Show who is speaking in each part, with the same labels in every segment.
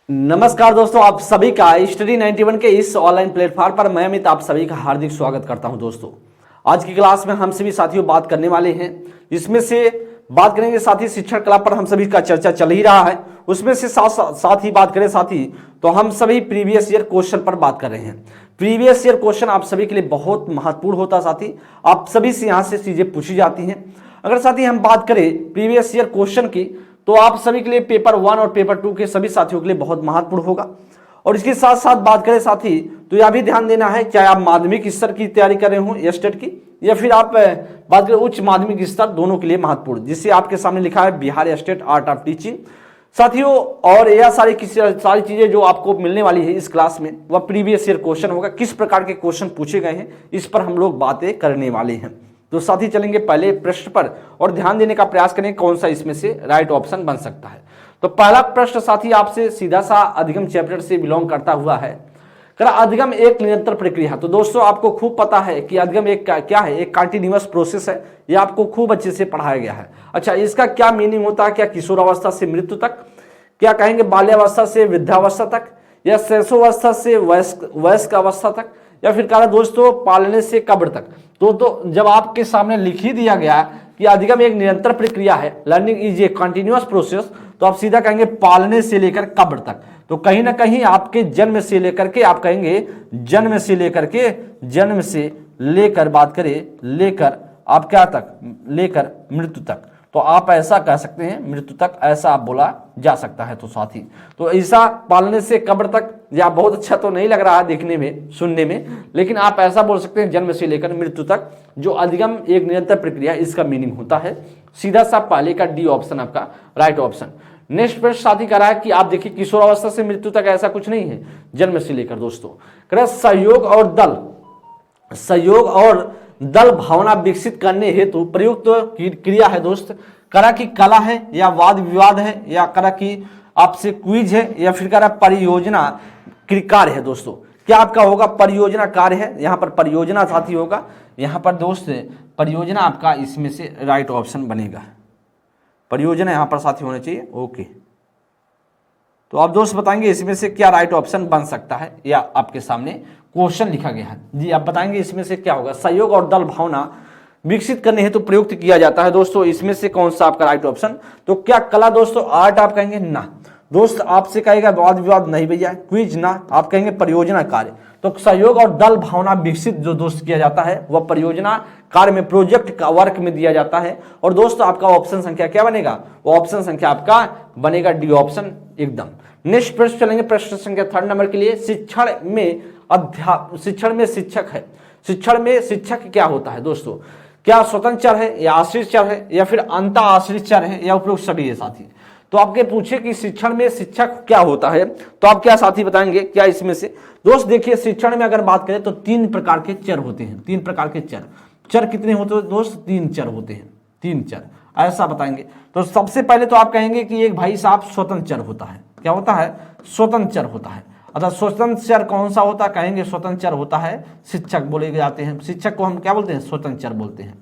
Speaker 1: नमस्कार दोस्तों, आप सभी का स्टडी 91 के इस ऑनलाइन प्लेटफॉर्म पर मैं अमित आप सभी का हार्दिक स्वागत करता हूं। दोस्तों, आज की क्लास में हम सभी साथियों बात करने वाले हैं। इसमें से बात करेंगे साथी शिक्षण कला पर हम सभी का चर्चा चल ही रहा है। उसमें से साथ ही बात करें साथी तो हम सभी प्रीवियस ईयर क्वेश्चन पर बात कर रहे हैं। प्रीवियस ईयर क्वेश्चन आप सभी के लिए बहुत महत्वपूर्ण होता है साथी, आप सभी से यहाँ से चीजें पूछी जाती हैं। अगर साथी हम बात करें प्रीवियस ईयर क्वेश्चन की तो आप सभी के लिए पेपर 1 और पेपर 2 के सभी साथियों के लिए बहुत महत्वपूर्ण होगा। और इसके साथ साथ बात करें साथी तो यह भी ध्यान देना है, चाहे आप माध्यमिक स्तर की तैयारी कर रहे हो या स्टेट की, या फिर आप बात करें उच्च माध्यमिक स्तर, दोनों के लिए महत्वपूर्ण, जिससे आपके सामने लिखा है Bihar state art of teaching साथियों। और यह सारी चीजें जो आपको मिलने वाली है इस क्लास में वह प्रीवियस ईयर क्वेश्चन होगा। किस प्रकार के क्वेश्चन पूछे गए हैं इस पर हम लोग बातें करने वाले हैं। तो साथी चलेंगे पहले प्रश्न पर और ध्यान देने का प्रयास करें कौन सा इसमें से राइट ऑप्शन बन सकता है। तो पहला प्रश्न साथी आपसे सीधा सा अधिगम चैप्टर से बिलोंग करता हुआ है। अधिगम एक निरंतर प्रक्रिया। तो दोस्तों आपको खूब पता है कि अधिगम एक क्या है, एक कंटिन्यूअस प्रोसेस है। यह आपको खूब अच्छे से पढ़ाया गया है। अच्छा, इसका क्या मीनिंग होता है? क्या किशोरावस्था से मृत्यु तक, क्या कहेंगे बाल्यावस्था से वृद्धावस्था तक, या शैशवावस्था से वयस्क अवस्था तक, या फिर कहा दोस्तों पालने से कब्र तक। तो जब आपके सामने लिख ही दिया गया कि अधिगम एक निरंतर प्रक्रिया है, learning is a continuous process, तो आप सीधा कहेंगे पालने से लेकर कब्र तक। तो कहीं ना कहीं आपके जन्म से लेकर के आप कहेंगे जन्म से लेकर बात करें लेकर आप क्या तक, लेकर मृत्यु तक। तो आप ऐसा कह सकते हैं मृत्यु तक, ऐसा आप बोला जा सकता है। तो साथी तो ऐसा पालने से कब्र तक, या बहुत अच्छा तो नहीं लग रहा है देखने में सुनने में, लेकिन आप ऐसा बोल सकते हैं जन्म से लेकर मृत्यु तक जो अधिगम एक निरंतर प्रक्रिया, इसका मीनिंग होता है। सीधा सा पहले का डी ऑप्शन आपका राइट ऑप्शन। नेक्स्ट प्रश्न साथी कह रहा है कि आप देखिए किशोरावस्था से मृत्यु तक ऐसा कुछ नहीं है, जन्म से लेकर। दोस्तों कह रहा सहयोग और दल भावना विकसित करने हेतु प्रयुक्त क्रिया है। दोस्त करा की कला है, या वाद विवाद है, या करा की आपसे क्विज है, या फिर करा परियोजना कार्य है। दोस्तों क्या आपका होगा? परियोजना कार्य है। यहाँ पर परियोजना साथी होगा। यहाँ पर दोस्त परियोजना आपका इसमें से राइट ऑप्शन बनेगा। परियोजना यहाँ पर साथी होना चाहिए। ओके, तो आप दोस्त बताएंगे इसमें से क्या राइट ऑप्शन बन सकता है, या आपके सामने क्वेश्चन लिखा गया है जी, आप बताएंगे इसमें से क्या होगा। सहयोग और दल भावना विकसित करने हेतु प्रयुक्त किया जाता है। दोस्तों इसमें से कौन सा आपका राइट ऑप्शन? तो क्या कला दोस्तों, आर्ट आप कहेंगे ना। दोस्त आपसे कहेगा वाद विवाद नहीं भैया, क्विज ना, आप कहेंगे परियोजना कार्य। तो सहयोग और दल भावना विकसित जो दोस्त किया जाता है वह परियोजना कार्य में, प्रोजेक्ट का वर्क में दिया जाता है। और दोस्तों आपका ऑप्शन संख्या क्या बनेगा? वो ऑप्शन संख्या आपका बनेगा डी ऑप्शन एकदम। नेक्स्ट प्रश्न चलेंगे, प्रश्न संख्या 3 नंबर के लिए। शिक्षण में शिक्षक है। शिक्षण में शिक्षक क्या होता है? दोस्तों क्या स्वतंत्र चर है, या आश्रित चर है, या फिर अंतः आश्रित चर है, या उपरोक्त सभी है साथी। तो आपके पूछे कि शिक्षण में शिक्षक क्या होता है, तो आप क्या साथी बताएंगे क्या इसमें से? दोस्त देखिए शिक्षण में अगर बात करें तो 3 प्रकार के चर होते हैं। 3 प्रकार के चर कितने होते हैं दोस्त? 3 चर होते हैं। 3 चर ऐसा बताएंगे। तो सबसे पहले तो आप कहेंगे कि एक भाई साहब स्वतंत्र चर होता है। क्या होता है? स्वतंत्र चर होता है। अतः स्वतंत्र चर कौन सा होता है? कहेंगे स्वतंत्र चर होता है शिक्षक बोले जाते हैं। शिक्षक को हम क्या बोलते हैं? स्वतंत्र चर बोलते हैं।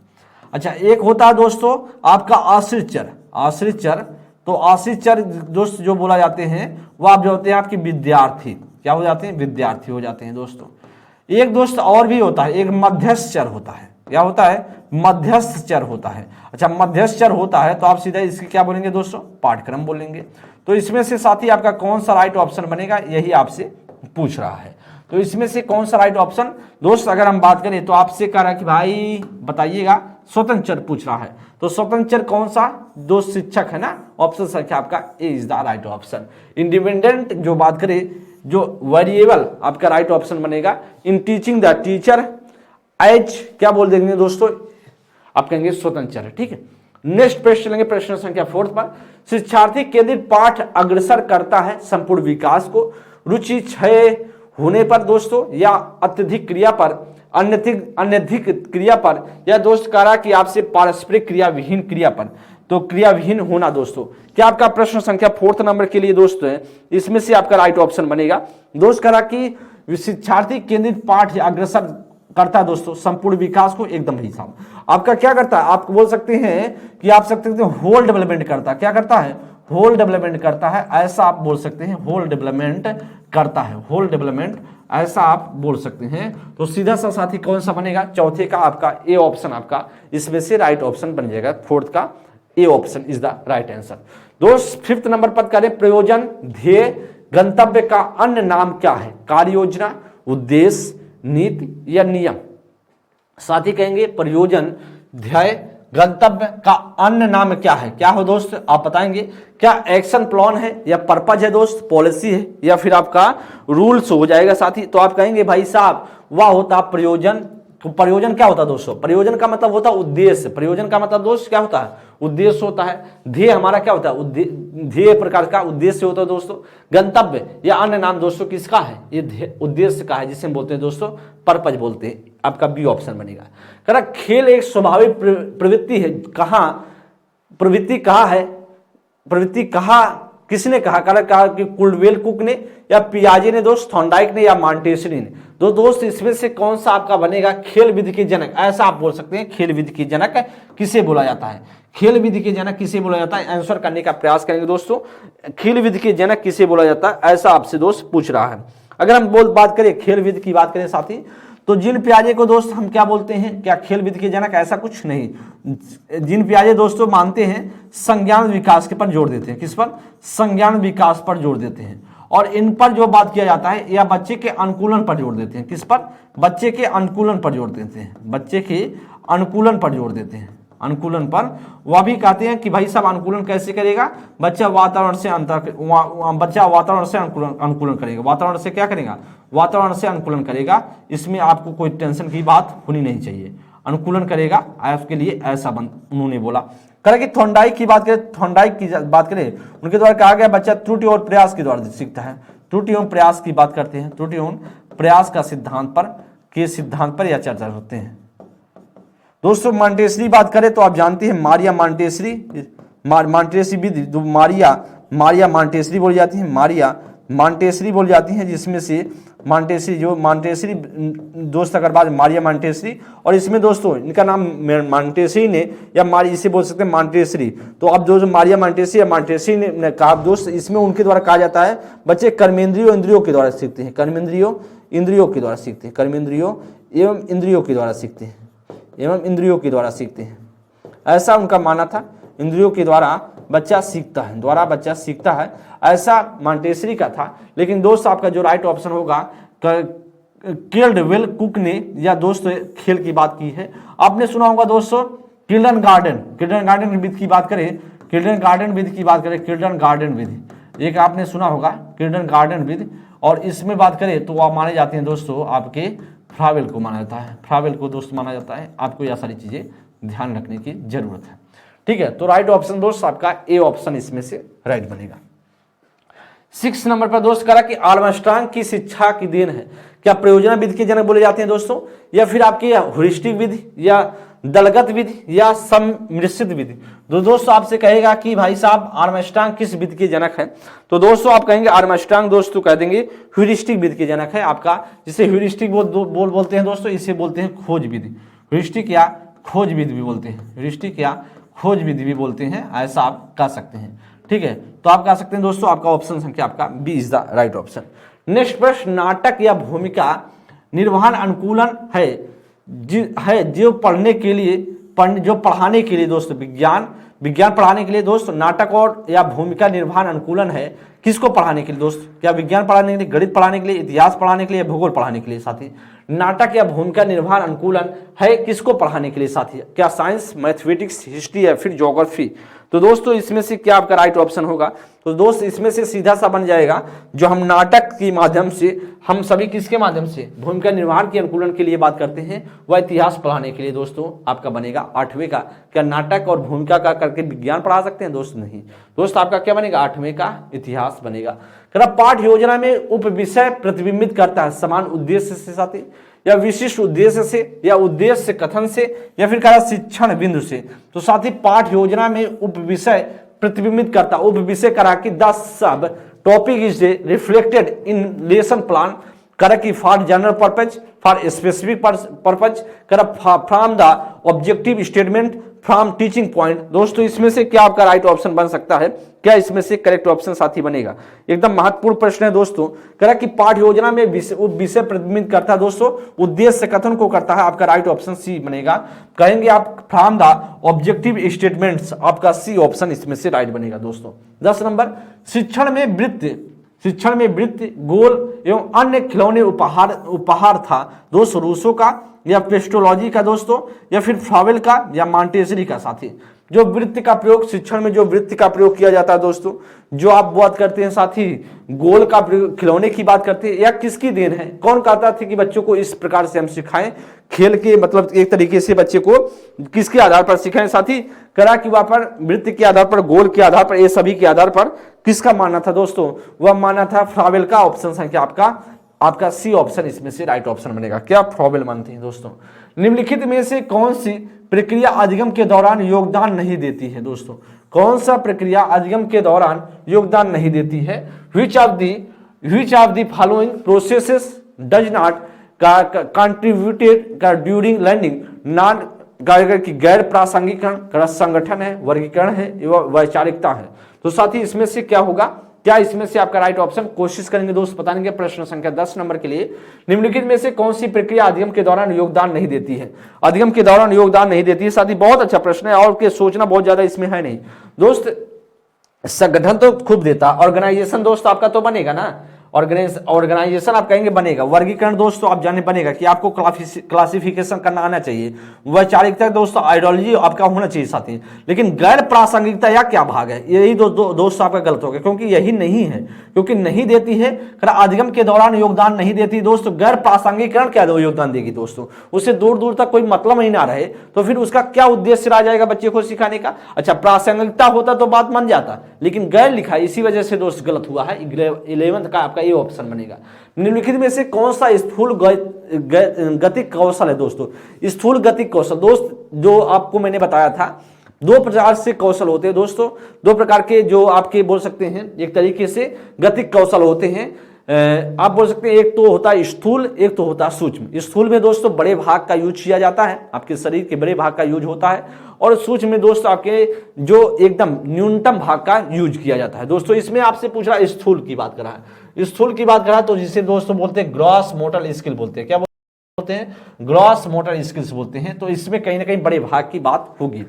Speaker 1: अच्छा, एक होता है दोस्तों आपका आश्रित चर। आश्रित चर, तो आश्रित चर दोस्त जो बोला जाते हैं वो आप जो होते हैं आपके विद्यार्थी। क्या हो जाते हैं? विद्यार्थी हो जाते हैं दोस्तों। एक दोस्त और भी होता है, एक मध्यस्थ चर होता है। क्या होता है? मध्यस्थ चर होता है। अच्छा, मध्यस्थ चर होता है तो आप सीधा इसकी क्या बोलेंगे दोस्तों? पाठ्यक्रम बोलेंगे। तो इसमें से साथी आपका कौन सा राइट ऑप्शन बनेगा, यही आपसे पूछ रहा है। तो इसमें से कौन सा राइट ऑप्शन दोस्त अगर हम बात करें तो आपसे कह रहा है कि भाई बताइएगा, स्वतंत्र चर पूछ रहा है। तो स्वतंत्र चर कौन सा? दोस्त शिक्षक है ना। ऑप्शन संख्या आपका A is the right option. Independent जो बात करें, जो वेरिएबल आपका राइट ऑप्शन बनेगा in teaching the teacher as, क्या बोल देंगे दोस्तों? आप कहेंगे स्वतंत्र चर है। ठीक है, नेक्स्ट प्रश्न चलेंगे, प्रश्न संख्या 4 पर। शिक्षार्थी केंद्रित पाठ अग्रसर करता है संपूर्ण विकास को। रुचि क्षय होने पर दोस्तों, या अत्यधिक क्रिया पर, अनधिक क्रिया पर, या दोस्त कह रहा कि आपसे पारस्परिक क्रिया विहीन क्रिया पर। तो क्रिया विहीन होना दोस्तों, क्या आपका प्रश्न संख्या 4 नंबर के लिए दोस्तों है, इसमें से आपका राइट ऑप्शन बनेगा। दोस्त कह रहा कि शिक्षार्थी केंद्रित पाठ अग्रसर करता है दोस्तों संपूर्ण विकास को, एकदम ही साहब। आपका क्या करता है? आप बोल सकते हैं कि आप सकते हैं होल डेवलपमेंट करता है। क्या करता है? होल डेवलपमेंट करता है, ऐसा आप बोल सकते हैं, होल डेवलपमेंट करता है, होल डेवलपमेंट ऐसा आप बोल सकते हैं। तो सीधा सा साथी कौन सा बनेगा, चौथे का आपका ए ऑप्शन आपका इसमें से राइट ऑप्शन बन जाएगा, फोर्थ का A option is the right answer. दोस्त 5th नंबर पर करें, प्रयोजन, ध्येय, गंतव्य का अन्य नाम क्या है, कार्य योजना, उद्देश्य, नीति या नियम। साथी कहेंगे प्रयोजन, ध्येय, गंतव्य का अन्य नाम क्या है, क्या हो दोस्त आप बताएंगे, क्या एक्शन प्लान है या पर्पज है दोस्त, पॉलिसी है या फिर आपका रूल्स हो जाएगा साथी। तो आप कहेंगे भाई साहब वह होता प्रयोजन। तो प्रयोजन क्या होता है दोस्तों, प्रयोजन का मतलब होता है उद्देश्य, प्रयोजन का मतलब दोस्त क्या होता है, उद्देश्य होता है। ध्येय हमारा क्या होता है, ध्येय प्रकार का उद्देश्य होता है दोस्तों। गंतव्य या अन्य नाम दोस्तों किसका है, ये उद्देश्य का है, जिसे हम बोलते हैं दोस्तों पर्पज बोलते हैं, आपका बी ऑप्शन बनेगा। कह रहा खेल एक स्वाभाविक प्रवृत्ति है, कहाँ प्रवृत्ति कहा है, प्रवृत्ति कहा किसने कहा, कहा कि कुल्डवेल कुक ने या पियाजे ने दोस्त, थॉर्नडाइक ने या मॉन्टेसरी ने। तो दोस्त इसमें से कौन सा आपका बनेगा, खेल विधि के जनक, ऐसा आप बोल सकते हैं। खेल विधि के जनक किसे बोला जाता है, खेल विधि के जनक किसे बोला जाता है, आंसर करने का प्रयास करेंगे दोस्तों। खेल विधि के जनक किसे बोला जाता है, ऐसा आपसे दोस्त पूछ रहा है। अगर हम बात करें खेल विधि की बात करें साथी, तो जिन पियाजे को दोस्त हम क्या बोलते हैं, क्या खेल विधि के जनक, ऐसा कुछ नहीं। जिन पियाजे दोस्तों मानते हैं संज्ञान विकास के पर जोर देते हैं, किस पर, संज्ञान विकास पर जोर देते हैं। और इन पर जो बात किया जाता है या बच्चे के अनुकूलन पर जोर देते हैं, किस पर, बच्चे के अनुकूलन पर जोर देते हैं, बच्चे के अनुकूलन पर जोर देते हैं, अनुकूलन पर। वह भी कहते हैं कि भाई साहब अनुकूलन कैसे करेगा, बच्चा वातावरण से बच्चा वातावरण से अनुकूलन करेगा, वातावरण से क्या करेगा, वातावरण से अनुकूलन करेगा। इसमें आपको कोई टेंशन की बात होनी नहीं चाहिए, अनुकूलन करेगा आपके लिए, ऐसा उन्होंने बोला। करें कि थॉर्नडाइक की बात करें, थॉर्नडाइक की बात करें, उनके द्वारा कहा गया बच्चा त्रुटि और प्रयास के द्वारा सीखता है। त्रुटि एवं प्रयास की बात करते हैं, त्रुटि एवं प्रयास का सिद्धांत पर यह चर्चा होते हैं दोस्तों। मॉन्टेसरी बात करें तो आप जानते हैं मारिया मॉन्टेसरी, मॉन्टेसरी विधि, मारिया मॉन्टेसरी बोली जाती है, मारिया मॉन्टेसरी बोली जाती है, जिसमें से मॉन्टेसरी दोस्त अगर बात मारिया मॉन्टेसरी, और इसमें दोस्तों इनका नाम मॉन्टेसरी ने या इसे बोल सकते हैं मॉन्टेसरी। तो अब जो मारिया मॉन्टेसरी या मॉन्टेसरी ने कहा दोस्त, इसमें उनके द्वारा कहा जाता है बच्चे कर्मेंद्रियों इंद्रियों के द्वारा सीखते हैं, कर्मेंद्रियों इंद्रियों के द्वारा सीखते हैं, कर्मेंद्रियों एवं इंद्रियों के द्वारा सीखते हैं, एवं इंद्रियों के द्वारा सीखते हैं, ऐसा उनका मानना था। इंद्रियों के द्वारा बच्चा सीखता है, द्वारा बच्चा सीखता है, ऐसा मॉन्टेसरी का था। लेकिन दोस्त आपका जो राइट ऑप्शन होगा, किल्डवेल कुक ने या दोस्त खेल की बात की है। आपने सुना होगा दोस्तों किल्डन विधि की बात करें, किल्डन गार्डन विधि एक आपने सुना होगा, किल्डन गार्डन विधि। और इसमें बात करें तो आप माने जाते हैं दोस्तों आपके फ्रावेल को माना जाता है, फ्रावेल को दोस्त माना जाता है। आपको यह सारी चीजें ध्यान रखने की जरूरत है, ठीक है। तो राइट ऑप्शन दोस्त आपका ए ऑप्शन इसमें से राइट बनेगा। 6 नंबर पर दोस्त करा कि आर्मस्ट्रांग की शिक्षा की देन है, क्या प्रयोजना विधि के जनक बोले जाते हैं दोस्तों, या फिर आपकी ह्यूरिस्टिक विधि या दलगत विधि या सम्मिश्रित विधि। तो दोस्तों आपसे कहेगा कि भाई साहब आर्मस्ट्रांग किस विधि के जनक है, तो दोस्तों आप कहेंगे आर्मस्ट्रांग दोस्तों कह देंगे ह्यूरिस्टिक विधि के जनक है आपका, जिसे ह्यूरिस्टिक बोलते हैं दोस्तों, इसे बोलते हैं खोज विधि, ह्यूरिस्टिक या खोज विधि भी बोलते हैं, ह्यूरिस्टिक या खोज विधि भी बोलते हैं, ऐसा आप कह सकते हैं, ठीक है। तो आप कह सकते हैं दोस्तों आपका ऑप्शन संख्या आपका B is the right option. Next प्रश्न, नाटक या भूमिका निर्वहन अनुकूलन है जो पढ़ने के लिए जो पढ़ाने के लिए दोस्तों विज्ञान पढ़ाने के लिए दोस्त, नाटक और या भूमिका निर्वहन अनुकूलन है किसको पढ़ाने के लिए दोस्त, क्या विज्ञान पढ़ाने के लिए, गणित पढ़ाने के लिए, इतिहास पढ़ाने के लिए, भूगोल पढ़ाने के लिए साथी। नाटक या भूमिका निर्वहन अनुकूलन है किसको पढ़ाने के लिए साथी, क्या साइंस, मैथमेटिक्स, हिस्ट्री या फिर ज्योग्राफी। तो दोस्तों इसमें से क्या आपका राइट ऑप्शन होगा, तो दोस्त इसमें से सीधा सा बन जाएगा जो हम नाटक के माध्यम से, हम सभी किसके माध्यम से भूमिका निर्वहन के अनुकूलन के लिए बात करते हैं, वह इतिहास पढ़ाने के लिए दोस्तों आपका बनेगा 8वें का। क्या नाटक और भूमिका का करके विज्ञान पढ़ा सकते हैं दोस्त, नहीं दोस्त आपका क्या बनेगा 8वें का इतिहास बनेगा। पाठ योजना में उप विषय प्रतिबिंबित करता है समान उद्देश्य से साथी, या विशिष्ट उद्देश्य से, या उद्देश्य कथन से, या फिर कह शिक्षण बिंदु से। तो साथ ही पाठ योजना में उप विषय प्रतिबिंबित करता, उप विषय करा कि the sub topic is reflected in lesson plan, करा कि for general purpose, for specific purpose, करा from the objective statement from teaching point. दोस्तों इसमें से क्या आपका राइट ऑप्शन बन सकता है, क्या इसमें से करेक्ट ऑप्शन साथी बनेगा? एकदम महत्वपूर्ण प्रश्न है दोस्तों। कह कि पाठ योजना में विषय प्रतिबिंबित करता है दोस्तों, उद्देश्य कथन को करता है। आपका राइट ऑप्शन सी बनेगा। कहेंगे आप फ्रॉम द ऑब्जेक्टिव स्टेटमेंट्स, आपका सी ऑप्शन इसमें से राइट बनेगा दोस्तों। 10 नंबर, शिक्षण में वृत्ति गोल एवं अन्य खिलौने उपहार था दोस्तों रूसों का या पेस्टोलॉजी का दोस्तों, या फिर फ्लावेल का या मॉन्टेसरी का साथी। जो वृत्ति का प्रयोग, शिक्षण में जो वृत्ति का प्रयोग किया जाता है दोस्तों, जो आप बात करते हैं साथी गोल का खिलौने की बात करते हैं, या किसकी देन है? कौन कहता था कि बच्चों को इस प्रकार से हम सिखाएं खेल के, मतलब एक तरीके से बच्चे को किसके आधार पर सिखाएं साथी? करा कि वहां पर वृत्ति के आधार पर, गोल के आधार पर, ये सभी के आधार पर किसका मानना था दोस्तों? वह मानना था फ्लावेल का। ऑप्शन संख्या आपका सी ऑप्शन इसमें से राइट ऑप्शन बनेगा। क्या फ्लावेल मानते हैं दोस्तों? निम्नलिखित में से कौन सी प्रक्रिया अधिगम के दौरान योगदान नहीं देती है दोस्तों? कौन सा प्रक्रिया अधिगम के दौरान योगदान नहीं देती है? Which of the following processes does not contributed during learning? Non की गैर प्रासंगिकरण, संगठन है, वर्गीकरण है, वैचारिकता है। तो साथी इसमें से क्या होगा? क्या इसमें से आपका राइट ऑप्शन? कोशिश करेंगे दोस्त बताने के। प्रश्न संख्या 10 नंबर के लिए, निम्नलिखित में से कौन सी प्रक्रिया अधिगम के दौरान योगदान नहीं देती है? अधिगम के दौरान योगदान नहीं देती है साथी, बहुत अच्छा प्रश्न है और के सोचना बहुत ज्यादा इसमें है नहीं दोस्त। संगठन तो खूब देता, ऑर्गेनाइजेशन दोस्त आपका तो बनेगा ना, ऑर्गेनाइजेशन आप कहेंगे बनेगा। वर्गीकरण दोस्तों आप जाने बनेगा कि आपको क्लासिफिकेशन करना आना चाहिए। वैचारिकता दोस्तों आइडियोलॉजी आपका होना चाहिए साथी। लेकिन गैर प्रासंगिकता या क्या भाग है? यही दोस्त आपका गलत हो गया, क्योंकि यही नहीं है, क्योंकि नहीं देती है। अधिगम के दौरान योगदान नहीं देती दोस्तों। गैर प्रासंगिकरण क्या योगदान देगी दोस्तों? उससे दूर दूर तक कोई मतलब ही ना रहे तो फिर उसका क्या उद्देश्य रह जाएगा बच्चे को सिखाने का? अच्छा प्रासंगिकता होता तो बात मान जाता, लेकिन गैर लिखा, इसी वजह से दोस्त गलत हुआ है। 11th का आपका ये ऑप्शन बनेगा। निम्नलिखित में से कौन सा स्थूल गतिक कौशल है दोस्तों? स्थूल गतिक कौशल दोस्त जो आपको मैंने बताया था, 2 प्रकार से कौशल होते हैं दोस्तों। 2 प्रकार के जो आपके बोल सकते हैं एक तरीके से गतिक कौशल होते हैं। आप बोल सकते हैं एक तो होता है स्थूल, एक तो होता है सूक्ष्म। स्थूल में दोस्तों बड़े भाग का यूज किया जाता है, आपके शरीर के बड़े भाग का यूज होता है, और सूक्ष्म में दोस्तों आपके जो एकदम न्यूनतम भाग का यूज किया जाता है दोस्तों। इसमें आपसे पूछ रहा है स्थूल की बात कर रहा है, स्थूल की बात कर रहा है तो जिसे दोस्तों बोलते हैं ग्रॉस मोटर स्किल बोलते हैं। क्या बोलते हैं? ग्रॉस मोटर स्किल्स बोलते हैं। तो इसमें कहीं ना कहीं बड़े भाग की बात होगी।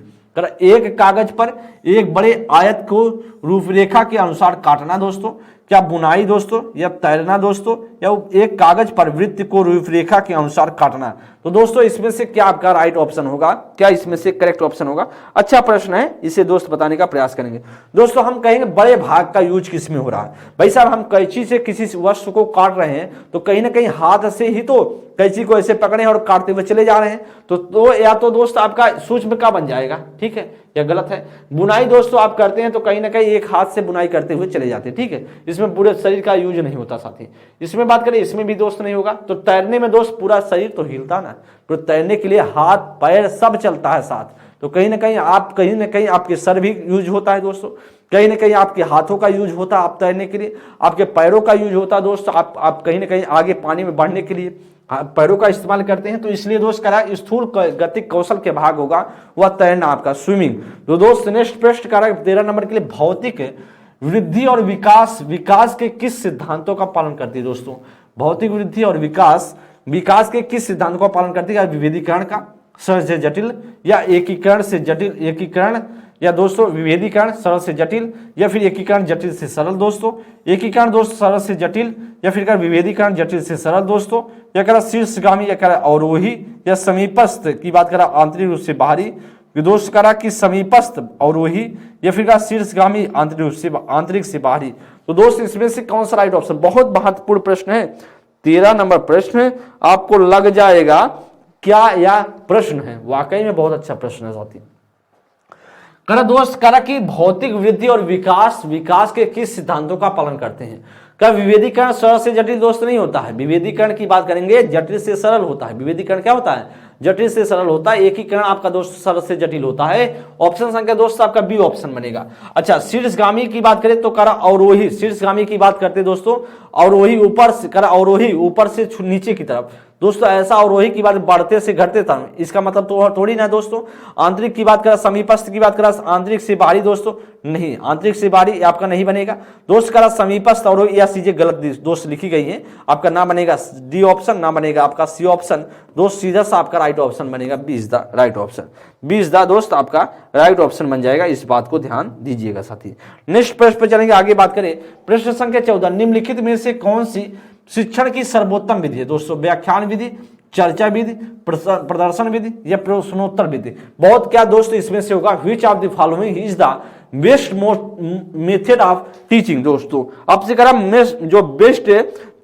Speaker 1: एक कागज पर एक बड़े आयत को रूपरेखा के अनुसार काटना दोस्तों, क्या बुनाई दोस्तों, या तैरना दोस्तों, या एक कागज पर वृत्त को रूपरेखा के अनुसार काटना? तो दोस्तों इसमें से क्या आपका राइट ऑप्शन होगा? क्या इसमें से करेक्ट ऑप्शन होगा? अच्छा प्रश्न है, इसे दोस्त बताने का प्रयास करेंगे दोस्तों। हम कहेंगे बड़े भाग का यूज किस में हो रहा है? भाई साहब हम कैंची से किसी वस्तु को काट रहे हैं तो कहीं ना कहीं हाथ से ही तो कैंची को ऐसे पकड़े और काटते हुए चले जा रहे हैं, तो या तो दोस्त आपका सूक्ष्म का बन जाएगा, ठीक है, या गलत है। बुनाई दोस्तों आप करते हैं तो कहीं ना कहीं एक हाथ से बुनाई करते हुए चले जाते हैं, ठीक है, इसमें पूरे शरीर का यूज नहीं होता साथी। इसमें बात करें, इसमें भी दोस्त नहीं होगा। तो तैरने में दोस्त पूरा शरीर तो हिलता ना, तो तैरने के लिए हाथ पैर सब चलता है साथ, तो कहीं ना कहीं आपके सर भी यूज होता है दोस्तों, कहीं ना कहीं आपके हाथों का यूज होता है आप तैरने के लिए, आपके पैरों का यूज होता है दोस्त, आप कहीं ना कहीं आगे पानी में बढ़ने के लिए पैरों का इस्तेमाल करते हैं। तो इसलिए दोस्त करा स्थूल गतिक कौशल के भाग होगा वह तैरना, आपका स्विमिंग। तो दोस्त नेक्स्ट प्रश्न करा 13 नंबर के लिए, भौतिक वृद्धि और विकास के किस सिद्धांतों का पालन करती है दोस्तों? भौतिक वृद्धि और विकास के किस सिद्धांत का पालन करती है? विभेदीकरण का, सरल से जटिल, या एकीकरण से जटिल, या दोस्तों विभेदीकरण सरल से जटिल, या फिर एकीकरण जटिल से सरल दोस्तों, एकीकरण दोस्त सरल से जटिल, या फिर कर विभेदीकरण जटिल से सरल दोस्तों, या कर शीर्षगामी, या कर अवरोही, या समीपस्थ की बात करा आंतरिक रूप से बाहरी, दोस्त करा कि समीपस्थ अवरोही, या फिर का शीर्षगामी आंतरिक से बाहरी। तो दोस्त इसमें से कौन सा राइट ऑप्शन? बहुत महत्वपूर्ण प्रश्न है, 13 नंबर प्रश्न आपको लग जाएगा क्या यह प्रश्न है? वाकई में बहुत अच्छा प्रश्न है साथी। करा दोस्त करा कि भौतिक वृद्धि और विकास के किस सिद्धांतों का पालन करते हैं? क्या विभेदीकरण सरल से जटिल दोस्त नहीं होता है? विभेदीकरण की बात करेंगे जटिल से सरल होता है। विभेदीकरण क्या होता है? जटिल से सरल होता है, एकीकरण आपका दोस्त सरल से जटिल होता है। ऑप्शन संख्या दोस्त आपका बी ऑप्शन बनेगा। अच्छा, शीर्षगामी की बात करें तो करा अवरोही, शीर्षगामी की बात करते दोस्तों, अवरोही ऊपर से करा अवरोही ऊपर से नीचे की तरफ दोस्तों, ऐसा अवरोही की बात बढ़ते से घटते तरफ, इसका मतलब तो थोड़ी ना दोस्तों। आंतरिक की बात करा, समीपस्थ की बात करा, आंतरिक से बाहरी दोस्तों नहीं, आंतरिक से बाहरी आपका नहीं बनेगा दोस्त। करा समीपस्थ अवरोही, या चीजें गलत दोस्त लिखी गई है, आपका ना बनेगा डी ऑप्शन, ना बनेगा आपका सी ऑप्शन दोस्त, सीधा सा आपका राइट ऑप्शन बनेगा, B is the right option, B is the दोस्त आपका राइट ऑप्शन बन जाएगा। इस बात को ध्यान दीजिएगा साथी। नेक्स्ट प्रश्न पर चलेंगे, आगे बात करें। प्रश्न संख्या 14, निम्नलिखित में से कौन सी शिक्षण की सर्वोत्तम विधि है दोस्तों? व्याख्यान विधि, चर्चा विधि, प्रदर्शन विधि या प्रश्नोत्तर विधि? बहुत क्या दोस्तों इसमें से होगा, which of the following is the best method of teaching? दोस्तों आपसे करा जो बेस्ट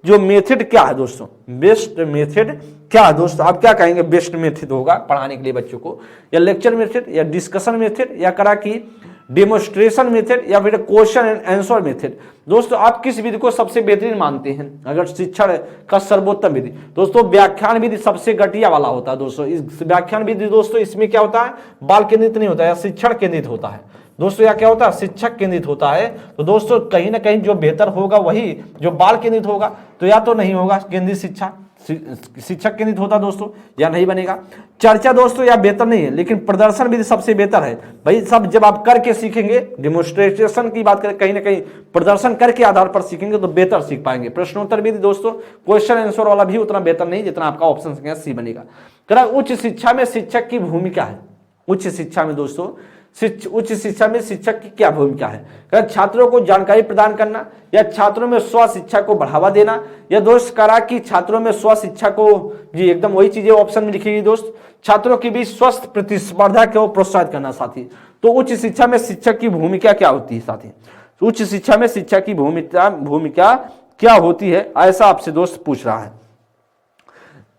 Speaker 1: जो मेथड क्या है दोस्तों, बेस्ट मेथड क्या है दोस्तों? आप क्या कहेंगे बेस्ट मेथड होगा पढ़ाने के लिए बच्चों को? या लेक्चर मेथड, या डिस्कशन मेथड, या करा की डेमोन्स्ट्रेशन मेथड, या फिर क्वेश्चन एंड आंसर मेथड? दोस्तों आप किस विधि को सबसे बेहतरीन मानते हैं अगर शिक्षण का सर्वोत्तम विधि? दोस्तों व्याख्यान विधि सबसे घटिया वाला होता है दोस्तों। इस व्याख्यान विधि दोस्तों इसमें क्या होता है, बाल केंद्रित नहीं होता है, शिक्षण केंद्रित होता है दोस्तों। या क्या होता है, शिक्षक केंद्रित होता है। तो दोस्तों कहीं ना कहीं जो बेहतर होगा वही जो बाल केंद्रित होगा, तो या तो नहीं होगा केंद्रित शिक्षा, शिक्षक केंद्रित होता दोस्तों, या नहीं बनेगा। चर्चा दोस्तों या बेहतर नहीं है, लेकिन प्रदर्शन विधि सबसे बेहतर है भाई। सब जब आप करके सीखेंगे, डेमोन्स्ट्रेशन की बात करें, कहीं ना कहीं प्रदर्शन करके आधार पर सीखेंगे तो बेहतर सीख पाएंगे। प्रश्नोत्तर विधि दोस्तों क्वेश्चन आंसर वाला भी उतना बेहतर नहीं जितना आपका ऑप्शन संख्या सी बनेगा। उच्च शिक्षा में शिक्षक की भूमिका है। उच्च शिक्षा में दोस्तों उच्च शिक्षा में शिक्षक की क्या भूमिका है? छात्रों को जानकारी प्रदान करना, या छात्रों में स्व शिक्षा को बढ़ावा देना, या दोस्त करा कि छात्रों में स्व शिक्षा को, जी एकदम वही चीजें ऑप्शन में लिखी गई दोस्त, छात्रों की भी स्वस्थ प्रतिस्पर्धा को प्रोत्साहित करना साथी। तो उच्च शिक्षा में शिक्षक की भूमिका क्या होती है साथी? उच्च शिक्षा में शिक्षा की भूमिका क्या होती है, ऐसा आपसे दोस्त पूछ रहा है।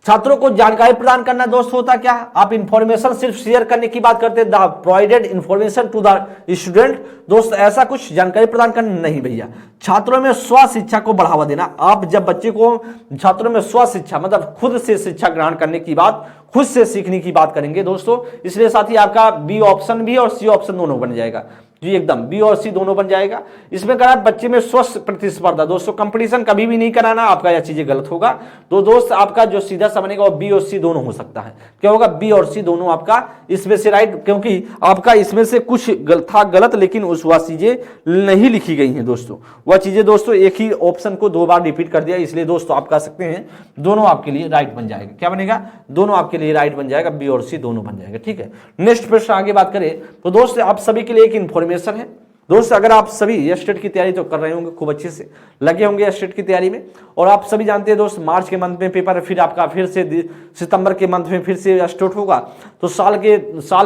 Speaker 1: छात्रों को जानकारी प्रदान करना दोस्त होता क्या? आप इंफॉर्मेशन सिर्फ शेयर करने की बात करते हैं, the provided information to the student. दोस्त ऐसा कुछ जानकारी प्रदान करना नहीं भैया। छात्रों में स्व शिक्षा को बढ़ावा देना, आप जब बच्चे को छात्रों में स्व शिक्षा मतलब खुद से शिक्षा ग्रहण करने की बात, खुद से सीखने की बात करेंगे दोस्तों, इसलिए साथ ही आपका बी ऑप्शन भी और सी ऑप्शन दोनों बन जाएगा जी, एकदम बी और सी दोनों बन जाएगा। इसमें कहा बच्चे में स्वस्थ प्रतिस्पर्धा, दोस्तों कंपटीशन कभी भी नहीं कराना आपका, यह चीजें गलत होगा। तो दोस्त आपका जो सीधा सा बनेगा वो बी और सी दोनों हो सकता है। क्या होगा, बी और सी दोनों आपका इसमें से राइट, क्योंकि आपका इसमें से कुछ था गलत, लेकिन उस वह चीजें नहीं लिखी गई हैं दोस्तों। वह चीजें दोस्तों एक ही ऑप्शन को दो बार रिपीट कर दिया, इसलिए दोस्तों आप कह सकते हैं दोनों आपके लिए राइट बन जाएगा। क्या बनेगा, दोनों आपके लिए राइट बन जाएगा, बी और सी दोनों बन जाएगा। ठीक है, नेक्स्ट प्रश्न आगे बात करें तो दोस्त आप सभी के लिए एक इन्फॉर्मेशन है दोस्त। अगर आप सभी एस्टेट की तैयारी तो कर रहे होंगे, खूब अच्छे से लगे होंगे एस्टेट की तैयारी में, और आप सभी जानते हैं दोस्त मार्च के मंथ में पेपर, फिर आपका फिर से सितंबर के मंथ में फिर से एस्टेट होगा। तो साल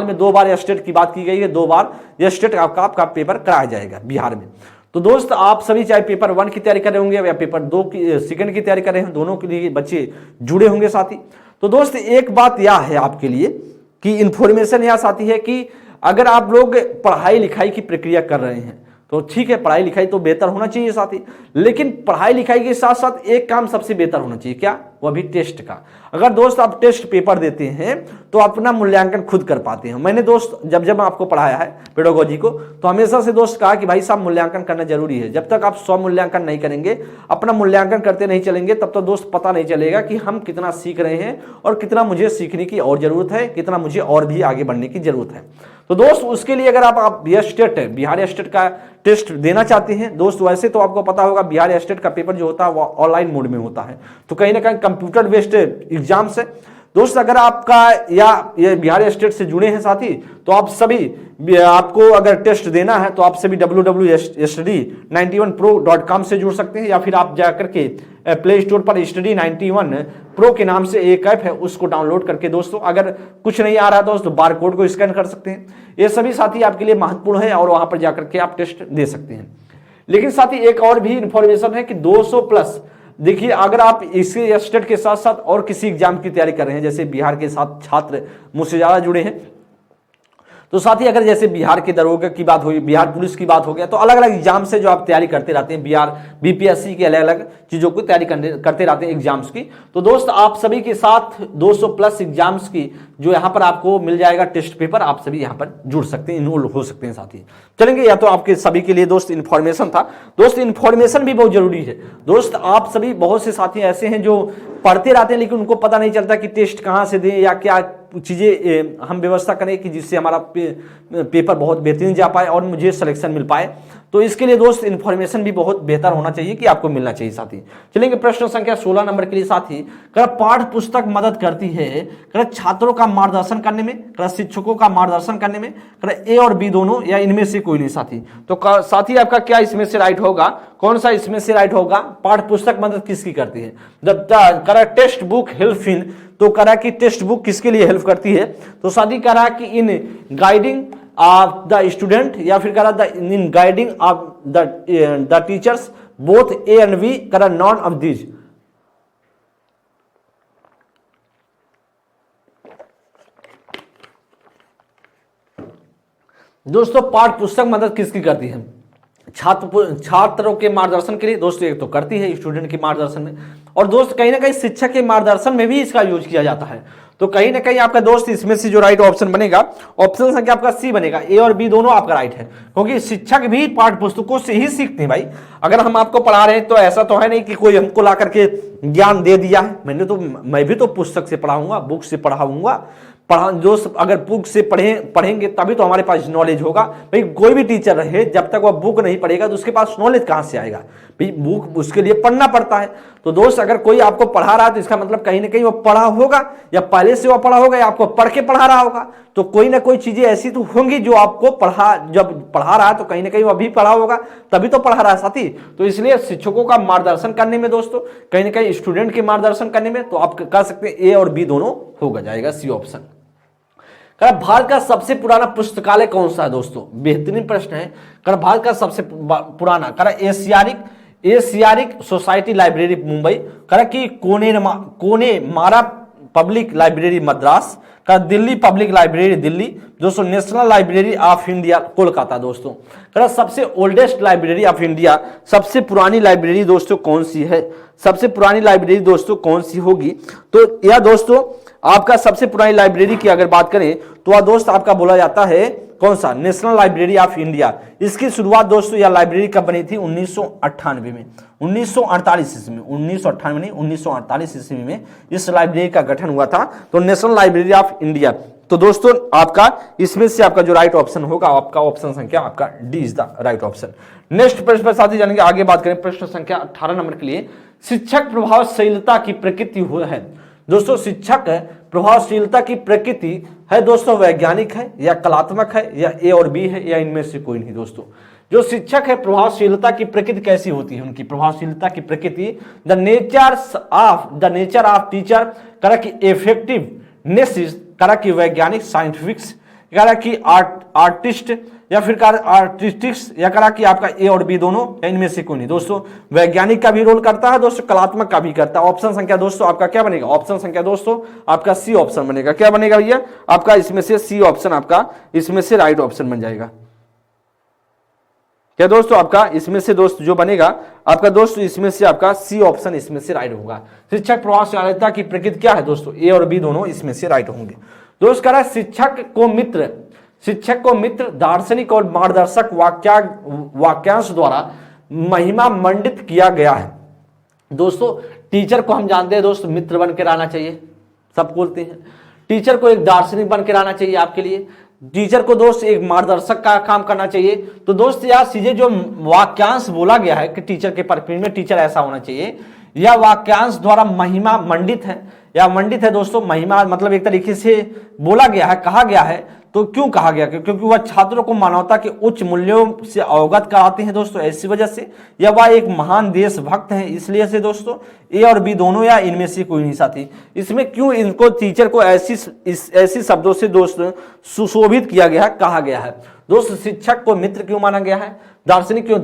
Speaker 1: में 2 बार एस्टेट की बात की गई है, 2 बार एस्टेट आपका पेपर कराया जाएगा बिहार में। तो दोस्त आप सभी चाहे पेपर 1 की तैयारी कर रहे होंगे या पेपर 2 की सेकंड की तैयारी कर रहे हैं, दोनों के लिए बच्चे जुड़े होंगे साथी। तो दोस्त एक बात यह है आपके लिए कि इंफॉर्मेशन यह साथी है कि अगर आप लोग पढ़ाई लिखाई की प्रक्रिया कर रहे हैं तो ठीक है, पढ़ाई लिखाई तो बेहतर होना चाहिए साथी, लेकिन पढ़ाई लिखाई के साथ साथ एक काम सबसे बेहतर होना चाहिए, क्या, वो भी टेस्ट का। अगर दोस्त आप टेस्ट पेपर देते हैं तो अपना मूल्यांकन खुद कर पाते हैं। मैंने दोस्त जब आपको पढ़ाया है पेडागोजी को, तो हमेशा से दोस्त कहा कि भाई साहब मूल्यांकन करना जरूरी है। जब तक आप स्व मूल्यांकन नहीं करेंगे, अपना मूल्यांकन करते नहीं चलेंगे, तब तो दोस्त पता नहीं चलेगा कि हम कितना सीख रहे हैं और कितना मुझे सीखने की और जरूरत है, कितना मुझे और भी आगे बढ़ने की जरूरत है। तो दोस्त उसके लिए अगर आप बिहार स्टेट का टेस्ट देना चाहते हैं दोस्त, वैसे तो आपको पता होगा बिहार स्टेट का पेपर जो होता है वो ऑनलाइन मोड में होता है, तो कहीं ना कहीं कंप्यूटर बेस्ड एग्जाम से दोस्त अगर आपका या ये बिहार स्टेट से जुड़े हैं साथी, तो आप सभी आपको अगर टेस्ट देना है तो आप सभी www.study91pro.com से जुड़ सकते हैं, या फिर आप जाकर के प्ले स्टोर पर study91 प्रो के नाम से एक ऐप है उसको डाउनलोड करके दोस्तों, अगर कुछ नहीं आ रहा दोस्त बार कोड को स्कैन कर सकते हैं। ये सभी साथी आपके लिए महत्वपूर्ण है और वहां पर जाकर के आप टेस्ट दे सकते हैं। लेकिन साथी एक और भी इंफॉर्मेशन है कि 200 प्लस, देखिए अगर आप इसी स्टेट के साथ साथ और किसी एग्जाम की तैयारी कर रहे हैं, जैसे बिहार के साथ छात्र मुझसे ज्यादा जुड़े हैं, तो साथ ही अगर जैसे बिहार के दरोगा की बात हुई, बिहार पुलिस की बात हो गया, तो अलग अलग एग्जाम से जो आप तैयारी करते रहते हैं, बिहार बीपीएससी की अलग अलग चीज़ों की तैयारी करते रहते हैं एग्जाम्स की। तो दोस्त आप सभी के साथ 200 प्लस एग्जाम्स की जो यहाँ पर आपको मिल जाएगा टेस्ट पेपर, आप सभी यहाँ पर जुड़ सकते हैं, इनरोल हो सकते हैं साथी। चलेंगे, या तो आपके सभी के लिए दोस्त इन्फॉर्मेशन था। दोस्त इन्फॉर्मेशन भी बहुत जरूरी है दोस्त। आप सभी बहुत से साथी ऐसे हैं जो पढ़ते रहते हैं लेकिन उनको पता नहीं चलता कि टेस्ट कहाँ से दें या क्या चीज़ें हम व्यवस्था करें कि जिससे हमारा पेपर बहुत बेहतरीन जा पाए और मुझे सिलेक्शन मिल पाए। तो इसके लिए दोस्त इन्फॉर्मेशन भी बहुत बेहतर होना चाहिए कि आपको मिलना चाहिए साथी। चलेंगे प्रश्न संख्या 16 नंबर के लिए साथी। पाठ्य पुस्तक मदद करती है छात्रों का मार्गदर्शन करने में, शिक्षकों का मार्गदर्शन करने में, ए और बी दोनों या इनमें से कोई नहीं साथी। तो साथी आपका क्या इसमें से राइट होगा, कौन सा इसमें से राइट होगा? पाठ्य पुस्तक मदद किसकी करती है? The text book help in, तो करा कि टेक्स्ट बुक किसके लिए हेल्प करती है? तो साथी करा कि in guiding of the student, या फिर करा in guiding of the teachers, both A and B, करा नॉन ऑफ दीज। दोस्तों पाठ्य पुस्तक मदद किसकी करती है? छात्रों के मार्गदर्शन के लिए दोस्तों एक तो करती है स्टूडेंट के मार्गदर्शन में, और दोस्त कहीं ना कहीं शिक्षक के मार्गदर्शन में भी इसका यूज किया जाता है। तो कहीं ना कहीं आपका दोस्त इसमें से जो राइट ऑप्शन बनेगा, ऑप्शन संख्या आपका सी बनेगा। ए और बी दोनों आपका राइट है, क्योंकि शिक्षक भी पाठ्य पुस्तकों से ही सीखते हैं भाई। अगर हम आपको पढ़ा रहे हैं तो ऐसा तो है नहीं कि कोई हमको ला करके ज्ञान दे दिया है। मैं भी तो पुस्तक से पढ़ाऊंगा, बुक से पढ़ाऊंगा। दोस्त अगर बुक से पढ़ेंगे तभी तो हमारे पास नॉलेज होगा भाई। कोई भी टीचर रहे, जब तक वह बुक नहीं पढ़ेगा तो उसके पास नॉलेज कहां से आएगा भाई? बुक उसके लिए पढ़ना पड़ता है। तो दोस्त अगर कोई आपको पढ़ा रहा है तो इसका मतलब कहीं ना कहीं वो पढ़ा होगा, या पहले से वो पढ़ा होगा, या आपको पढ़ के पढ़ा रहा होगा। तो कोई ना कोई चीजें ऐसी तो होंगी जो आपको जब पढ़ा रहा है तो कहीं ना कहीं वो भी पढ़ा होगा, तभी तो पढ़ा रहा है साथी। तो इसलिए शिक्षकों का मार्गदर्शन करने में दोस्तों, कहीं ना कहीं स्टूडेंट के मार्गदर्शन करने में, तो आप कह सकते हैं ए और बी दोनों होगा, जाएगा सी ऑप्शन। भारत का सबसे पुराना पुस्तकालय कौन सा है दोस्तों? बेहतरीन प्रश्न है। भारत का सबसे पुराना एशियाटिक सोसाइटी लाइब्रेरी मुंबई, कि Connemara public library Madras, Delhi public library Delhi, दोस्तों national library of India Kolkata. दोस्तों सबसे ओल्डेस्ट लाइब्रेरी ऑफ इंडिया, सबसे पुरानी लाइब्रेरी दोस्तों कौन सी है? सबसे पुरानी लाइब्रेरी दोस्तों कौन सी होगी? तो यह दोस्तों आपका सबसे पुरानी लाइब्रेरी की अगर बात करें तो वह दोस्त आपका बोला जाता है कौन सा? National library of India. इसकी शुरुआत दोस्तों यह लाइब्रेरी कब बनी थी? 1998 में, 1948 ईस्वी में, 1998 नहीं 1948 ईस्वी में इस लाइब्रेरी का गठन हुआ था। तो नेशनल लाइब्रेरी ऑफ इंडिया। तो दोस्तों आपका इसमें से आपका जो राइट ऑप्शन होगा, आपका ऑप्शन संख्या आपका D is the right option. Next प्रश्न पर साथी जानेंगे, आगे बात करें प्रश्न संख्या 18 नंबर के लिए। शिक्षक प्रभावशीलता की प्रकृति है दोस्तों, शिक्षक प्रभावशीलता की प्रकृति है दोस्तों वैज्ञानिक है या कलात्मक है या ए और बी है या इनमें से कोई नहीं। दोस्तों जो शिक्षक है प्रभावशीलता की प्रकृति कैसी होती है? उनकी प्रभावशीलता की प्रकृति द नेचर ऑफ टीचर, करा की इफेक्टिवनेस, करा की वैज्ञानिक साइंटिफिक्स, करा की आर्टिस्ट या फिर आर्टिस्टिक्स, या करा कि आपका ए और बी दोनों या इनमें से कोई नहीं। दोस्तों वैज्ञानिक का भी रोल करता है दोस्तों, कलात्मक का भी करता है। ऑप्शन संख्या दोस्तों आपका क्या बनेगा? ऑप्शन संख्या दोस्तों आपका सी ऑप्शन बनेगा। क्या बनेगा भैया? आपका इसमें से सी ऑप्शन आपका इसमें से राइट ऑप्शन बन जाएगा। क्या दोस्तों आपका इसमें से दोस्त जो बनेगा आपका दोस्तों इसमें से आपका सी ऑप्शन इसमें से राइट होगा। शिक्षक प्रभावशीलता की प्रकृति क्या है दोस्तों? ए और बी दोनों इसमें से राइट होंगे। दोस्त कह रहा है शिक्षक को मित्र, दार्शनिक और मार्गदर्शक वाक्यांश द्वारा महिमा मंडित किया गया है। दोस्तों टीचर को हम जानते हैं दोस्तों मित्र बन के रहना चाहिए, सब बोलते हैं। टीचर को एक दार्शनिक बन के रहना चाहिए आपके लिए। टीचर को दोस्त एक मार्गदर्शक का काम करना चाहिए। तो दोस्त यार चीजें जो वाक्यांश बोला गया है कि टीचर के परिप्रेक्ष्य में टीचर ऐसा होना चाहिए, यह वाक्यांश द्वारा महिमा मंडित है या मंडित है। दोस्तों महिमा मतलब एक तरीके से बोला गया है, कहा गया है। तो क्यों कहा गया? क्योंकि वह छात्रों को मानवता के उच्च मूल्यों से अवगत कराते हैं दोस्तों, ऐसी वजह से। या वह एक महान देशभक्त हैं इसलिए से। दोस्तों ए और बी दोनों या इनमें से कोई नहीं साथी। इसमें क्यों इनको टीचर को ऐसी शब्दों से दोस्तों सुशोभित किया गया है, कहा गया है? दोस्त शिक्षक को मित्र क्यों माना गया है? दार्शनिक क्यों?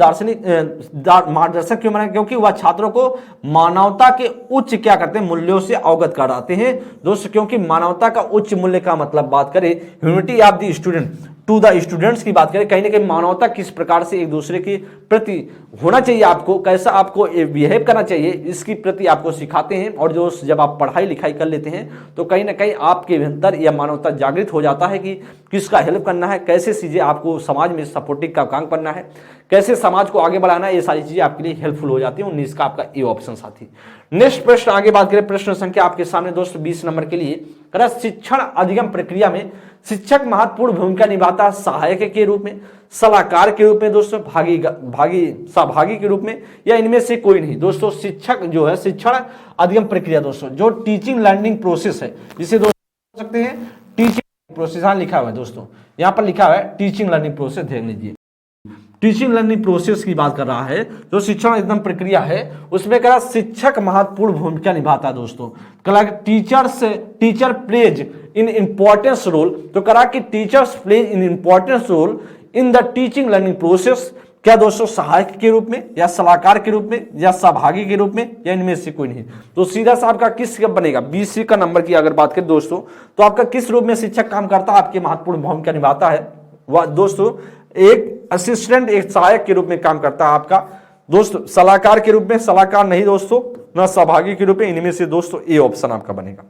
Speaker 1: मार्गदर्शक क्यों माना? क्योंकि वह छात्रों को मानवता के उच्च क्या करते हैं? मूल्यों से अवगत कराते हैं दोस्तों। क्योंकि मानवता का उच्च मूल्य का मतलब बात करें humanity of the student, to the students की बात करें, कहीं ना कहीं मानवता किस प्रकार से एक दूसरे के प्रति होना चाहिए, आपको कैसा आपको बिहेव करना चाहिए, इसकी प्रति आपको सिखाते हैं। और जो जब आप पढ़ाई लिखाई कर लेते हैं तो कहीं ना कहीं आपके भीतर यह मानवता जागृत हो जाता है कि किसका हेल्प करना है, कैसे चीज़ें आपको समाज में सपोर्टिव का काम करना है, कैसे समाज को आगे बढ़ाना है, ये सारी चीज़ें आपके लिए हेल्पफुल हो जाती हैं। 19 का आपका ये ऑप्शन साथी। नेक्स्ट प्रश्न आगे बात करें, प्रश्न संख्या आपके सामने दोस्तों 20 नंबर के लिए, शिक्षण अधिगम प्रक्रिया में शिक्षक महत्वपूर्ण भूमिका निभाता है सहायक के रूप में, सलाहकार के रूप में दोस्तों, सहभागी के रूप में, या इनमें से कोई नहीं। दोस्तों शिक्षक जो है शिक्षण अधिगम प्रक्रिया दोस्तों जो टीचिंग लर्निंग प्रोसेस है, जिसे दोस्तों सकते हैं टीचिंग प्रोसेस, यहाँ लिखा हुआ है दोस्तों, यहाँ पर लिखा हुआ है टीचिंग लर्निंग प्रोसेस, देख लीजिए। टीचिंग लर्निंग प्रोसेस की बात कर रहा है, जो शिक्षण एकदम प्रक्रिया है उसमें कहा शिक्षक महत्वपूर्ण भूमिका निभाता है दोस्तों। कहा teacher plays in importance role, तो कहा कि teachers plays in importance role in the teaching learning process, क्या दोस्तों सहायक के रूप में, या सलाहकार के रूप में, या सहभागी के रूप में, या इनमें से कोई नहीं। तो सीधा सा आपका किस बनेगा, 20 का नंबर की अगर बात करें दोस्तों, तो आपका किस रूप में शिक्षक काम करता है, आपकी महत्वपूर्ण भूमिका निभाता है वह दोस्तों एक असिस्टेंट, एक सहायक के रूप में काम करता है आपका दोस्तों, सलाहकार के रूप में, सलाहकार नहीं दोस्तों, ना सहभागी के रूप में, इनमें से दोस्तों ए ऑप्शन आपका बनेगा।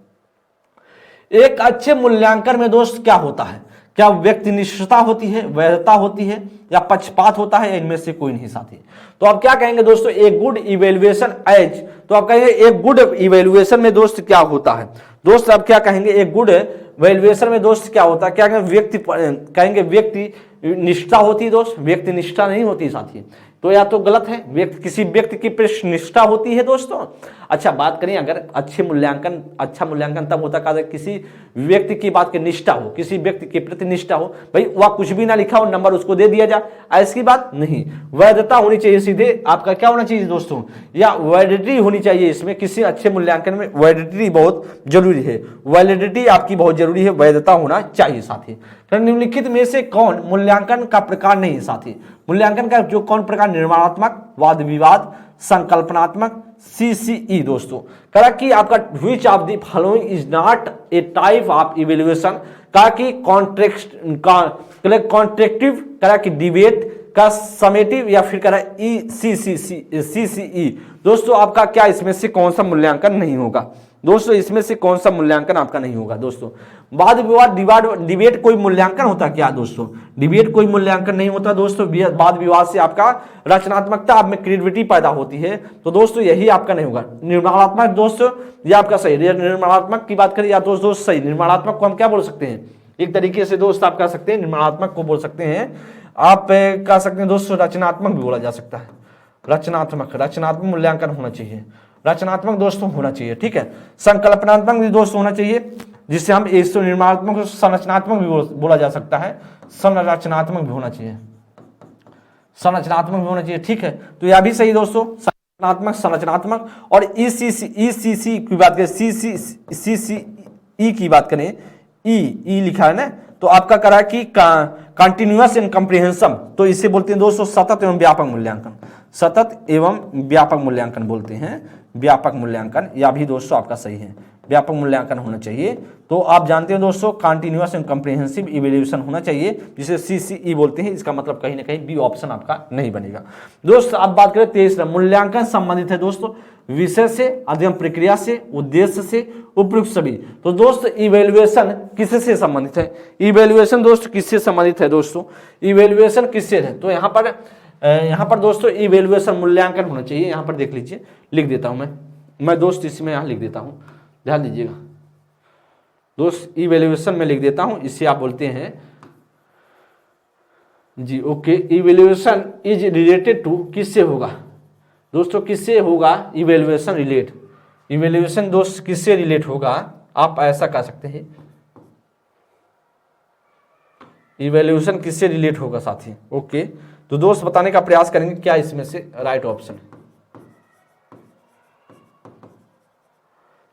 Speaker 1: एक अच्छे मूल्यांकन में दोस्त क्या होता है, क्या व्यक्तिनिष्ठता होती है, वैधता होती है, या पक्षपात होता है, या इनमें से कोई नहीं साथी। तो आप क्या कहेंगे दोस्तों, एक गुड इवेल्युएशन एज, तो आप कहेंगे एक गुड इवेल्युएशन में दोस्त क्या होता है दोस्त, आप क्या कहेंगे एक गुड इवेल्युएशन में दोस्त क्या होता है, क्या कहेंगे व्यक्ति निष्ठा होती है दोस्त, व्यक्ति निष्ठा नहीं होती साथी, तो या तो गलत है, किसी व्यक्ति की प्रति निष्ठा होती है दोस्तों। अच्छा बात करें अगर अच्छा मूल्यांकन तब होता है किसी व्यक्ति की बात की निष्ठा हो, किसी व्यक्ति के प्रति निष्ठा हो, भाई वह कुछ भी ना लिखा हो नंबर उसको दे दिया जाए, ऐसी बात नहीं। वैधता होनी चाहिए, सीधे आपका क्या होना चाहिए दोस्तों, या वैलिडिटी होनी चाहिए। इसमें किसी अच्छे मूल्यांकन में वैलिडिटी बहुत जरूरी है, वैलिडिटी आपकी बहुत जरूरी है, वैधता होना चाहिए साथी। निम्नलिखित में से कौन मूल्यांकन का प्रकार नहीं है साथी, मूल्यांकन का जो कौन प्रकार, निर्माणात्मक, वाद विवाद, संकल्पनात्मक, CCE दोस्तों। कहा कि आपका which of the following is not a type of evaluation, कहा कि कॉन्ट्रेक्टिव, कहा कि डिबेट का, समेटिव, या फिर कहा CCE दोस्तों। आपका क्या इसमें से कौन सा मूल्यांकन नहीं होगा दोस्तों, इसमें से कौन सा मूल्यांकन आपका नहीं होगा दोस्तों। वाद विवाद, डिबेट कोई मूल्यांकन होता क्या दोस्तों, डिबेट कोई मूल्यांकन नहीं होता दोस्तों। वाद विवाद से आपका रचनात्मकता, आप में क्रिएटिविटी पैदा होती है, तो दोस्तों यही आपका नहीं होगा। निर्माणात्मक दोस्तों ये आपका सही, निर्माणात्मक की बात करें या दोस्तों सही, निर्माणात्मक को हम क्या बोल सकते हैं, एक तरीके से दोस्त आप कह सकते हैं निर्माणात्मक को बोल सकते हैं, आप कह सकते हैं दोस्तों रचनात्मक भी बोला जा सकता है। रचनात्मक मूल्यांकन होना चाहिए, रचनात्मक दोस्तों होना चाहिए, ठीक है। संकल्पनात्मक भी दोस्त होना चाहिए, जिससे हम एक निर्माणात्मक को संरचनात्मक भी बोला जा सकता है, संरचनात्मक भी होना चाहिए, संरचनात्मक भी होना चाहिए, ठीक है। तो यह भी सही दोस्तों, संरचनात्मक। और ECC की बात करें, CCE की बात करें, ई लिखा है ना, तो आपका करा कि कंटिन्यूअस एंड कॉम्प्रिहेंसिव, तो इसे बोलते हैं दोस्तों सतत एवं व्यापक मूल्यांकन, सतत एवं व्यापक मूल्यांकन बोलते हैं, व्यापक मूल्यांकन, या भी दोस्तों आपका सही है, व्यापक मूल्यांकन होना चाहिए। तो आप जानते हैं दोस्तों कंटिन्यूअस एंड कॉम्प्रिहेंसिव इवैल्यूएशन होना चाहिए, जिसे CCE बोलते हैं। इसका मतलब कहीं ना कहीं बी ऑप्शन आपका नहीं बनेगा दोस्त। अब बात करें 23, मूल्यांकन संबंधित है दोस्तों विषय से, अध्ययन प्रक्रिया से, उद्देश्य से, उपयुक्त सभी। तो दोस्त इवैल्यूएशन किससे संबंधित है, इवैल्यूएशन दोस्त किससे संबंधित है दोस्तों, इवैल्यूएशन किससे है, तो यहाँ पर दोस्तों इवैल्यूएशन मूल्यांकन होना चाहिए। यहाँ पर देख लीजिए, लिख देता हूँ मैं दोस्त, इसमें यहाँ लिख देता हूँ, ध्यान दीजिएगा दोस्त, इवैल्यूएशन में लिख देता हूँ, इससे आप बोलते हैं जी okay. Evaluation is related to, किससे होगा दोस्तों, किससे होगा इवैल्यूएशन रिलेट, इवैल्यूएशन दोस्त किससे रिलेट होगा, आप ऐसा कह सकते हैं इवैल्यूएशन किससे रिलेट होगा साथी, ओके। तो दोस्त बताने का प्रयास करेंगे क्या इसमें से राइट ऑप्शन है।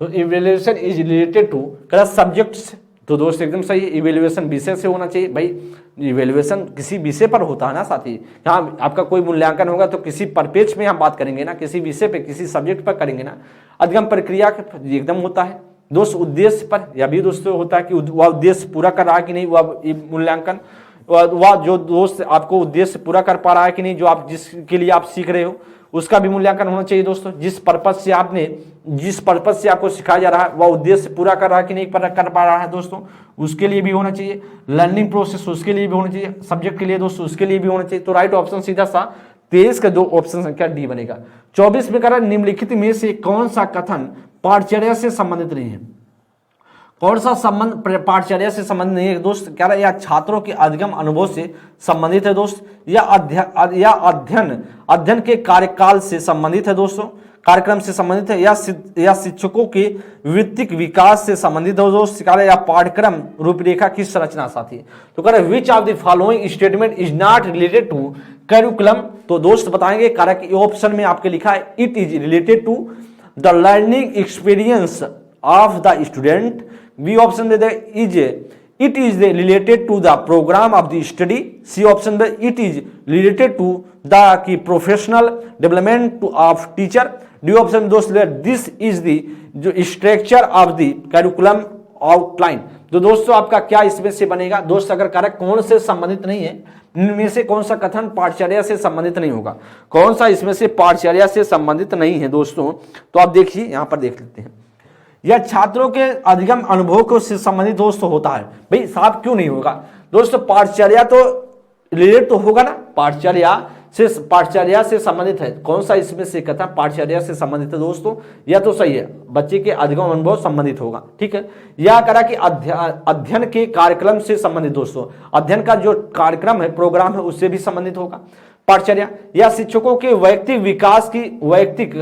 Speaker 1: तो evaluation is related two subjects, तो दोस्त एकदम सही है, इवैल्यूएशन विषय से होना चाहिए। भाई इवैल्यूएशन किसी विषय पर होता है ना साथी, यहाँ आपका कोई मूल्यांकन होगा तो किसी परिपेक्ष में हम बात करेंगे ना, किसी विषय पे, किसी सब्जेक्ट पर करेंगे ना। अधिगम प्रक्रिया एकदम होता है दोस्त, उद्देश्य पर, यह भी दोस्तों होता है कि वह उद्देश्य पूरा कर रहा है कि नहीं, वह मूल्यांकन। वह जो दोस्त आपको उद्देश्य पूरा कर पा रहा है कि नहीं, जो आप जिसके लिए आप सीख रहे हो उसका भी मूल्यांकन होना चाहिए दोस्तों। जिस पर्पज से आपको सिखाया जा रहा है वह उद्देश्य पूरा कर रहा है कि नहीं कर पा रहा है दोस्तों, उसके लिए भी होना चाहिए। लर्निंग प्रोसेस उसके लिए भी होना चाहिए, सब्जेक्ट के लिए दोस्तों उसके लिए भी होना चाहिए। तो राइट ऑप्शन सीधा सा 23 का 2 ऑप्शन संख्या डी बनेगा। 24 में कह रहा है निम्नलिखित में से कौन सा कथन पाठचर्या से संबंधित नहीं है। कौन सा संबंध पाठचर्या से संबंधित नहीं है दोस्त, कह रहा है या छात्रों के अधिगम अनुभव से संबंधित है दोस्त, या अध्ययन के कार्यकाल से संबंधित है दोस्तों, कार्यक्रम से संबंधित है, या शिक्षकों के वृत्तिक विकास से संबंधित है दोस्त, कह रहा है या पाठ्यक्रम रूपरेखा की संरचना साथी है। तो कह रहा है which of the following statement is not related to curriculum. तो दोस्त बताएंगे, कह रहा है कि ऑप्शन में आपके लिखा है it is related to the learning experience of the student. B option they it is related to the programme of the study. C option they it is related to the की professional development of teacher. D option दोस्त this is the जो structure of the curriculum outline. तो दोस्तों आपका क्या इसमें से बनेगा दोस्त, अगर कारक कौन से संबंधित नहीं है, इनमें से कौन सा कथन पाठचर्या से संबंधित नहीं होगा, कौन सा इसमें से पाठचर्या से संबंधित नहीं है दोस्तों। तो आप देखिए यहां पर देख लेते हैं, यह छात्रों के अधिगम अनुभव को से संबंधित दोस्तों होता है। भाई साहब क्यों नहीं होगा दोस्तों, पाठचर्या तो रिलेट तो होगा ना, पाठचर्या से संबंधित है। कौन सा इसमें से कथन पाठचर्या से संबंधित है दोस्तों, यह तो सही है, बच्चे के अधिगम अनुभव संबंधित होगा, ठीक है। यह करा कि अध्ययन के कार्यक्रम से संबंधित दोस्तों, अध्ययन का जो कार्यक्रम है, प्रोग्राम है, उससे भी संबंधित होगा पाठचर्या। या शिक्षकों के वैयक्तिक विकास की वैयक्तिक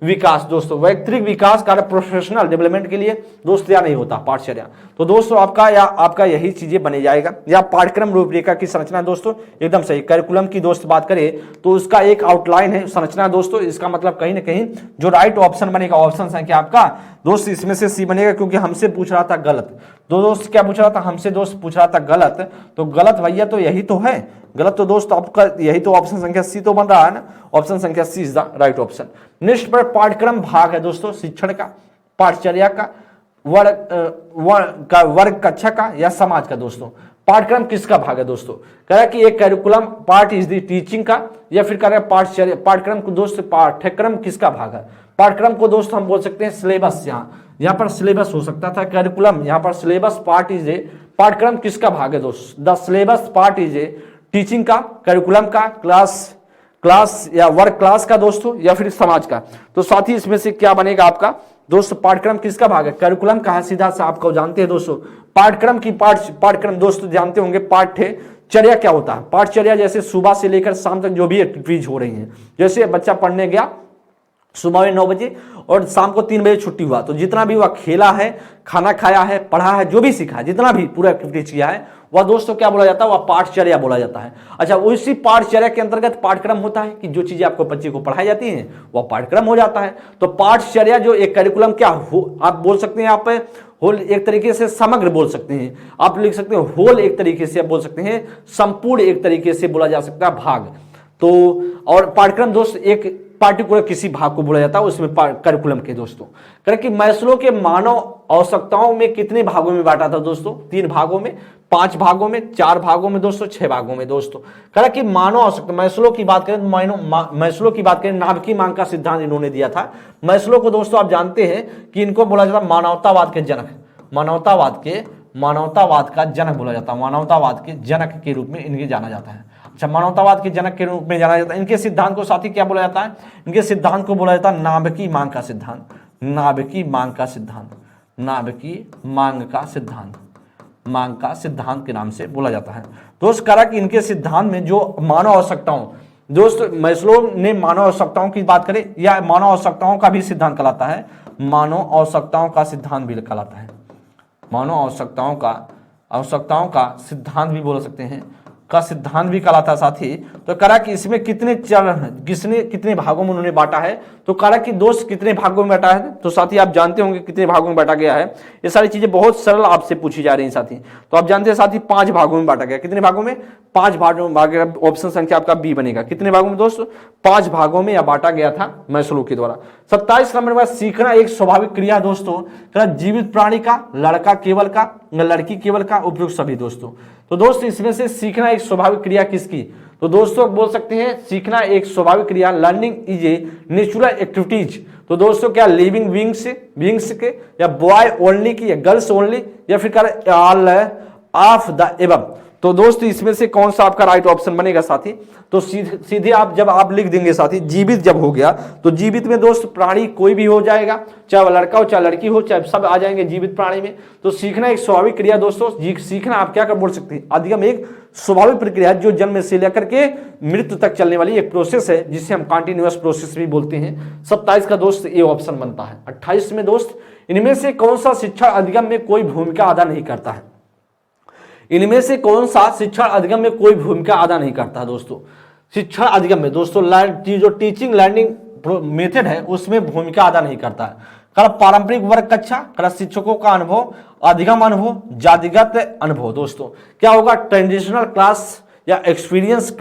Speaker 1: विकास दोस्तों, वैयक्तिक विकास कार्य प्रोफेशनल डेवलपमेंट के लिए दोस्तों या नहीं होता पाठचर्या। तो दोस्तों आपका यही चीजें बने जाएगा। या पाठ्यक्रम रूपरेखा की संरचना दोस्तों एकदम सही। करिकुलम की दोस्त बात करें तो उसका एक आउटलाइन है संरचना दोस्तों, इसका मतलब कहीं ना कहीं जो राइट ऑप्शन बनेगा, ऑप्शन संख्या आपका दोस्त इसमें से सी बनेगा, क्योंकि हमसे पूछ रहा था गलत। दोस्त क्या पूछ रहा था हमसे, दोस्त पूछ रहा था गलत, तो गलत भैया तो यही तो है, गलत तो दोस्त आपका यही तो ऑप्शन संख्या सी तो बन रहा है ना, ऑप्शन संख्या C is the right option. Next पर पाठ्यक्रम भाग है दोस्तों, शिक्षण का, पाठचर्या का, वर्ग कक्षा का या समाज का दोस्तों। पाठ्यक्रम किसका भाग है दोस्तों, कह रहा है कि एक curriculum part is the teaching का, या फिर कह रहा है पाठचर्या पाठ्यक्रम को दोस्त पाठ्यक्रम किसका भाग है। पाठ्यक्रम को दोस्त हम बोल सकते हैं सिलेबस, यहाँ पर सिलेबस हो सकता था, करिकुलम यहाँ पर सिलेबस पार्ट इज ए, पाठ्यक्रम किसका भाग है दोस्त, the syllabus part is a teaching का, करिकुलम का, क्लास या वर्क क्लास का दोस्तों, या फिर समाज का। तो साथ ही इसमें से क्या बनेगा आपका दोस्तों, पाठ्यक्रम किसका भाग है, करिकुलम का है सीधा सा, आपको जानते हैं दोस्तों। पाठ्यक्रम की पाठ्यक्रम दोस्तों जानते होंगे, पाठ्यचर्या क्या होता है। पाठ्यचर्या जैसे सुबह से लेकर शाम तक जो भी एक्टिविटीज हो रही हैं, जैसे बच्चा पढ़ने गया सुबह में 9 बजे और शाम को 3 बजे छुट्टी हुआ, तो जितना भी वह खेला है, खाना खाया है, पढ़ा है, जो भी सीखा है, जितना भी पूरा एक्टिविटीज किया है, वह दोस्तों क्या बोला जाता है, वह पाठचर्या बोला जाता है। अच्छा, उसी पाठचर्या के अंतर्गत पाठ्यक्रम होता है कि जो चीजें आपको बच्चे को पढ़ाई जाती हैं वह पाठ्यक्रम हो जाता है। तो पाठचर्या जो एक करिकुलम क्या हो, आप बोल सकते हैं, आप होल एक तरीके से समग्र बोल सकते हैं, आप लिख सकते हैं होल, एक तरीके से आप बोल सकते हैं संपूर्ण, एक तरीके से बोला जा सकता है भाग। तो और पाठ्यक्रम दोस्त एक पार्टिकुलर किसी भाग को बोला जाता है, उसमें करिकुलम के दोस्तों। करें मैस्लो के मानव आवश्यकताओं में कितने भागों में बांटा था दोस्तों, 3 भागों में, 5 भागों में, 4 भागों में दोस्तों, 6 भागों में दोस्तों। करें कि मानव आवश्यकता, मैस्लो की बात करें, मैस्लो की बात करें, नाभिकीय मांग का सिद्धांत इन्होंने दिया था। मैस्लो को दोस्तों आप जानते हैं कि इनको बोला जाता है मानवतावाद के जनक, मानवतावाद का जनक बोला जाता है, मानवतावाद के जनक के रूप में इनके जाना जाता है। अच्छा, मानवतावाद के जनक के रूप में जाना जाता है। इनके सिद्धांत को साथी क्या बोला जाता है, इनके सिद्धांत को बोला जाता है नाभिकीय मांग का सिद्धांत, नाभिकीय मांग का सिद्धांत, नाभिकीय मांग का सिद्धांत, मांग का सिद्धांत के नाम से बोला जाता है दोस्त। करा कि इनके सिद्धांत में जो मानव आवश्यकताओं, दोस्त मैस्लो ने मानव आवश्यकताओं की बात करें या मानव आवश्यकताओं का भी सिद्धांत कहलाता है, मानव आवश्यकताओं का सिद्धांत भी कहलाता है, मानव आवश्यकताओं का सिद्धांत भी बोल सकते हैं, का सिद्धांत भी करा था साथी। तो करा कि इसमें कितने चरण, कितने भागों में उन्होंने बांटा है। तो करा कि दोस्त कितने भागों में बांटा है, तो साथी आप जानते होंगे कितने भागों में बांटा गया है। ये सारी चीजें बहुत सरल आपसे पूछी जा रही हैं साथी। तो आप जानते हैं साथी 5 भागों में बांटा गया। कितने भागों में? 5 भागों में बांटा गया। ऑप्शन संख्या आपका बी बनेगा। कितने भागों में दोस्तों? 5 भागों में यह बांटा गया था मैस्लो के द्वारा। 27 नंबर पर सीखना एक स्वाभाविक क्रिया दोस्तों, जीवित प्राणी का, लड़का केवल का, लड़की केवल का, उपयुक्त सभी दोस्तों। तो दोस्त इसमें से सीखना एक स्वाभाविक क्रिया किसकी? तो दोस्तों बोल सकते हैं सीखना एक स्वाभाविक क्रिया, learning is a natural activities. तो दोस्तों क्या लिविंग बीइंग्स के, या बॉय ओनली की, या गर्ल्स ओनली, या फिर ऑल ऑफ द एबव। तो दोस्त इसमें से कौन सा आपका राइट ऑप्शन बनेगा साथी? तो सीधे आप जब आप लिख देंगे साथी, जीवित जब हो गया तो जीवित में दोस्त प्राणी कोई भी हो जाएगा, चाहे वह लड़का हो चाहे लड़की हो, चाहे सब आ जाएंगे जीवित प्राणी में। तो सीखना एक स्वाभाविक क्रिया दोस्तों। सीखना आप क्या कर बोल सकते हैं? अधिगम एक स्वाभाविक प्रक्रिया जो जन्म से लेकर के मृत्यु तक चलने वाली एक प्रोसेस है, जिसे हम कंटिन्यूअस प्रोसेस भी बोलते हैं। 27 का दोस्त ये ऑप्शन बनता है। 28 में दोस्त इनमें से कौन सा शिक्षा अधिगम में कोई भूमिका अदा नहीं करता है? इनमें से कौन सा शिक्षण अधिगम में कोई भूमिका अदा नहीं करता है दोस्तों? शिक्षण अधिगम में दोस्तों जो टीचिंग लर्निंग मेथड है उसमें भूमिका अदा नहीं करता है। पारंपरिक वर्ग कक्षा, शिक्षकों का अनुभव, अधिगम अनुभव, जातिगत अनुभव। दोस्तों क्या होगा? ट्रेडिशनल क्लास या experience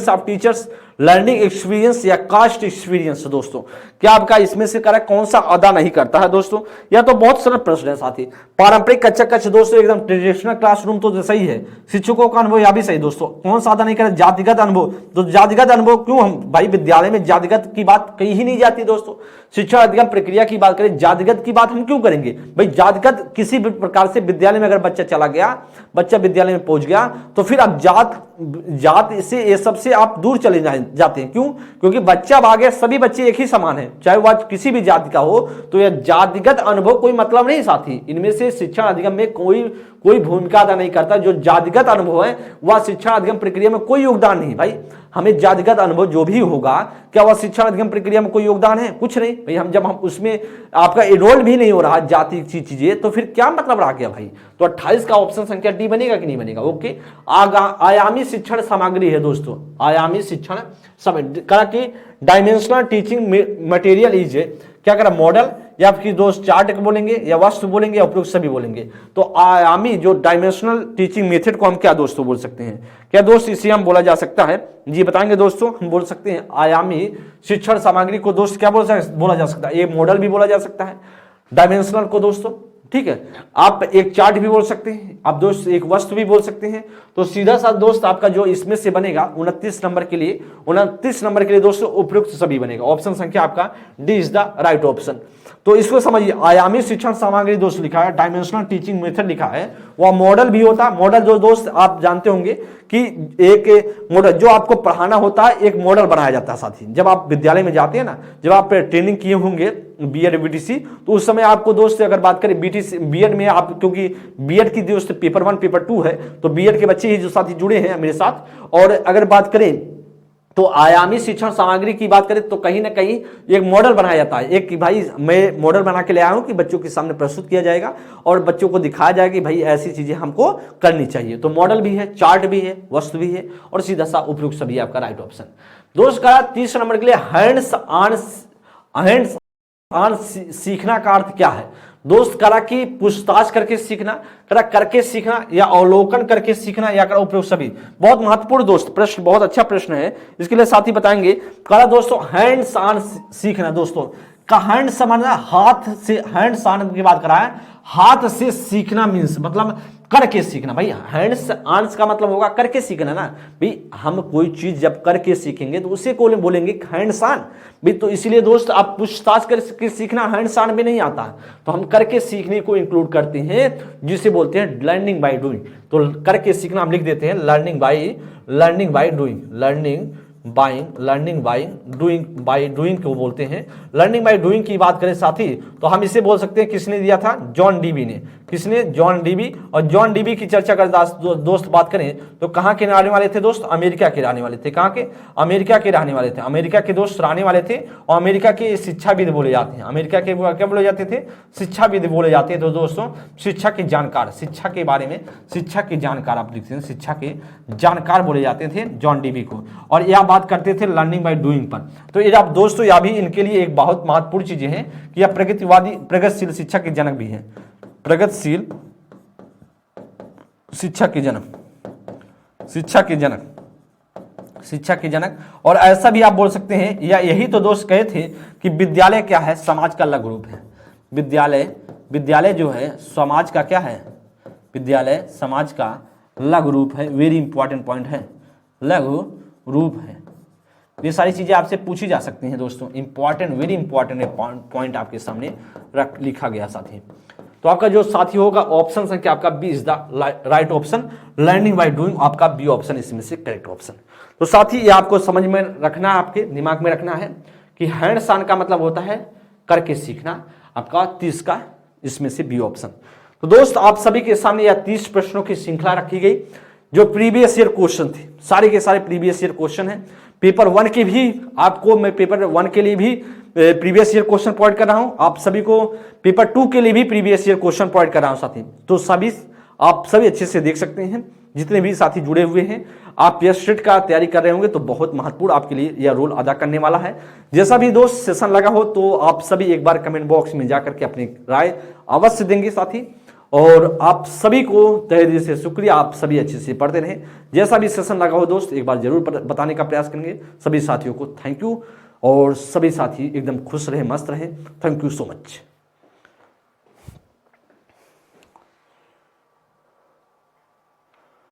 Speaker 1: of teachers, learning experience या कास्ट एक्सपीरियंस। दोस्तों क्या आपका इसमें से करेक्ट कौन सा अदा नहीं करता है दोस्तों? यह तो बहुत सरल प्रश्न है साथी। पारंपरिक कक्षा दोस्तों एकदम ट्रेडिशनल क्लासरूम तो सही है। शिक्षकों का अनुभव यह भी सही दोस्तों। कौन सा अदा नहीं करे? जातिगत अनुभव। तो जातिगत अनुभव क्यों? हम भाई विद्यालय में जातिगत की बात कही ही नहीं जाती दोस्तों। शिक्षा अधिगम प्रक्रिया की बात करें, जातिगत की बात हम क्यों करेंगे भाई? जातिगत किसी भी प्रकार से विद्यालय में अगर बच्चा चला गया, बच्चा विद्यालय में पहुंच गया, तो फिर आप जात से ये सबसे आप दूर चले जाते हैं। क्यों? क्योंकि बच्चा आ गया, सभी बच्चे एक ही समान है, चाहे वह किसी भी जाति का हो। तो यह जातिगत अनुभव कोई मतलब नहीं साथी। इनमें से शिक्षा अधिगम में कोई भूमिका अदा नहीं करता। जो जातिगत अनुभव है वह शिक्षा अधिगम प्रक्रिया में कोई योगदान नहीं। भाई हमें जातिगत अनुभव जो भी होगा, क्या वह शिक्षा अधिगम प्रक्रिया में कोई योगदान है? कुछ नहीं भाई। हम उसमें आपका इनरोल भी नहीं हो रहा जाति की चीजें, तो फिर क्या मतलब रह गया भाई? तो 28 का ऑप्शन संख्या डी बनेगा कि नहीं बनेगा? ओके। आयामी शिक्षण सामग्री है दोस्तों। आयामी शिक्षण सामग्री डायमेंशनल टीचिंग मटेरियल इज क्या करा? मॉडल, या फिर दोस्त चार्ट बोलेंगे, या वस्तु बोलेंगे, या उपयुक्त सभी बोलेंगे। तो आयामी जो डायमेंशनल टीचिंग मेथड को हम क्या दोस्तों बोल सकते हैं? क्या दोस्त इसे हम बोला जा सकता है? जी बताएंगे दोस्तों। हम बोल सकते हैं आयामी शिक्षण सामग्री को दोस्त क्या बोला जा सकता है? ये मॉडल भी बोला जा सकता है, डायमेंशनल को दोस्तों, ठीक है। आप एक चार्ट भी बोल सकते हैं, आप दोस्त एक वस्तु भी बोल सकते हैं। तो सीधा सा दोस्त आपका जो इसमें से बनेगा 29 नंबर के लिए दोस्तों उपयुक्त सभी बनेगा। ऑप्शन संख्या आपका D is the right option. तो इसको समझिए, आयामी शिक्षण सामग्री दोस्त लिखा है, डायमेंशनल टीचिंग मेथड लिखा है, वह मॉडल भी होता है। मॉडल जो दोस्त आप जानते होंगे कि एक मॉडल जो आपको पढ़ाना होता है, एक मॉडल बनाया जाता है साथी। जब आप विद्यालय में जाते हैं ना, जब आप ट्रेनिंग किए होंगे बीएड बीटीसी, तो उस समय आपको दोस्त अगर बात करें बीएड में आप, क्योंकि बीएड की दोस्त पेपर 1 पेपर 2 है, तो बीएड के बच्चे ही जो साथी जुड़े हैं मेरे साथ। और अगर बात करें तो आयामी शिक्षण सामग्री की बात करें तो कहीं ना कहीं एक मॉडल बनाया जाता है। एक कि भाई मैं मॉडल बना के ले आया हूं कि बच्चों के सामने प्रस्तुत किया जाएगा और बच्चों को दिखाया जाएगा कि भाई ऐसी चीजें हमको करनी चाहिए। तो मॉडल भी है, चार्ट भी है, वस्तु भी है, और सीधा सा उपयुक्त सभी आपका राइट ऑप्शन। दोस्त का 30 नंबर के लिए हैंड्स ऑन सीखना का अर्थ क्या है? दोस्त करा कि पूछताछ करके सीखना, करा करके सीखना, या अवलोकन करके सीखना, या करा उपयोग सभी। बहुत महत्वपूर्ण दोस्त प्रश्न, बहुत अच्छा प्रश्न है, इसके लिए साथी बताएंगे। करा दोस्तों हैंड्स ऑन सीखना। दोस्तों का हैंड्स समझना, हाथ से हैंड्स ऑन की बात करा है, हाथ से सीखना मीन्स मतलब करके सीखना। भाई हैंड्स ऑन का मतलब होगा करके सीखना ना भाई। हम कोई चीज जब करके सीखेंगे तो उसे को बोलेंगे हैंड्स ऑन भाई। तो इसीलिए दोस्त आप पूछताछ करके सीखना हैंड्स ऑन में नहीं आता, तो हम करके सीखने को इंक्लूड करते हैं, जिसे बोलते हैं लर्निंग बाय डूइंग। तो करके सीखना हम लिख देते हैं लर्निंग बाय डूइंग को बोलते हैं। लर्निंग बाय डूइंग की बात करें साथी, तो हम इसे बोल सकते हैं, किसने दिया था? जॉन डीवी ने। किसने? John Dewey. और जॉन डीवी की चर्चा अगर दोस्त बात करें तो कहाँ के रहने वाले थे दोस्त? अमेरिका के रहने वाले थे। कहाँ के? अमेरिका के रहने वाले थे। अमेरिका के दोस्त रहने वाले थे और अमेरिका के शिक्षाविद बोले जाते हैं। अमेरिका के क्या बोले जाते थे? शिक्षाविद बोले जाते हैं। तो दोस्तों शिक्षा के जानकार, शिक्षा के बारे में शिक्षा के जानकार आप लिखते हैं, शिक्षा के जानकार बोले जाते थे जॉन डीवी को। और यह बात करते थे लर्निंग बाय डूइंग पर। तो ये आप दोस्तों यह भी इनके लिए एक बहुत महत्वपूर्ण चीजें हैं कि यह प्रगतिशील शिक्षा के जनक भी हैं। प्रगतिशील शिक्षा के जनक, शिक्षा के जनक, शिक्षा के जनक। और ऐसा भी आप बोल सकते हैं, या यही तो दोस्त कहे थे कि विद्यालय क्या है? समाज का लघु रूप है। विद्यालय जो है समाज का क्या है? विद्यालय समाज का लघु रूप है। वेरी इंपॉर्टेंट पॉइंट है, लघु रूप है। ये सारी चीजें आपसे पूछी जा सकती हैं दोस्तों। इंपॉर्टेंट, वेरी इंपॉर्टेंट पॉइंट आपके सामने लिखा गया साथी। तो आपका जो साथी होगा ऑप्शन संख्या आपका B is the right option, learning by doing, आपका बी ऑप्शन इसमें से करेक्ट ऑप्शन। तो साथी ये आपको समझ में रखना है, आपके दिमाग में रखना है कि हैंड्स ऑन का मतलब होता है करके सीखना। आपका 30 का इसमें से बी ऑप्शन। तो दोस्त आप सभी के सामने यह 30 प्रश्नों की श्रृंखला रखी गई जो प्रीवियस ईयर क्वेश्चन थे। सारे के सारे प्रीवियस ईयर क्वेश्चन है। पेपर 1 के भी आपको मैं पेपर 1 के लिए भी प्रीवियस ईयर क्वेश्चन प्रोवाइड कर रहा हूं। आप सभी को पेपर 2 के लिए भी प्रीवियस ईयर क्वेश्चन प्रोवाइड कर रहा हूं साथी। तो सभी आप सभी अच्छे से देख सकते हैं। जितने भी साथी जुड़े हुए हैं, आप पीएस सेट का तैयारी कर रहे होंगे तो बहुत महत्वपूर्ण आपके लिए यह रोल अदा करने वाला है। जैसा भी दोस्त सेशन लगा हो तो आप सभी एक बार कमेंट बॉक्स में जाकर के अपनी राय अवश्य देंगे साथी। और आप सभी को तहे दिल से शुक्रिया, आप सभी अच्छे से पढ़ते रहें। जैसा भी सेशन लगा हो दोस्त एक बार जरूर बताने का प्रयास करेंगे। सभी साथियों को थैंक यू और सभी साथी एकदम खुश रहे, मस्त रहे। Thank you so much.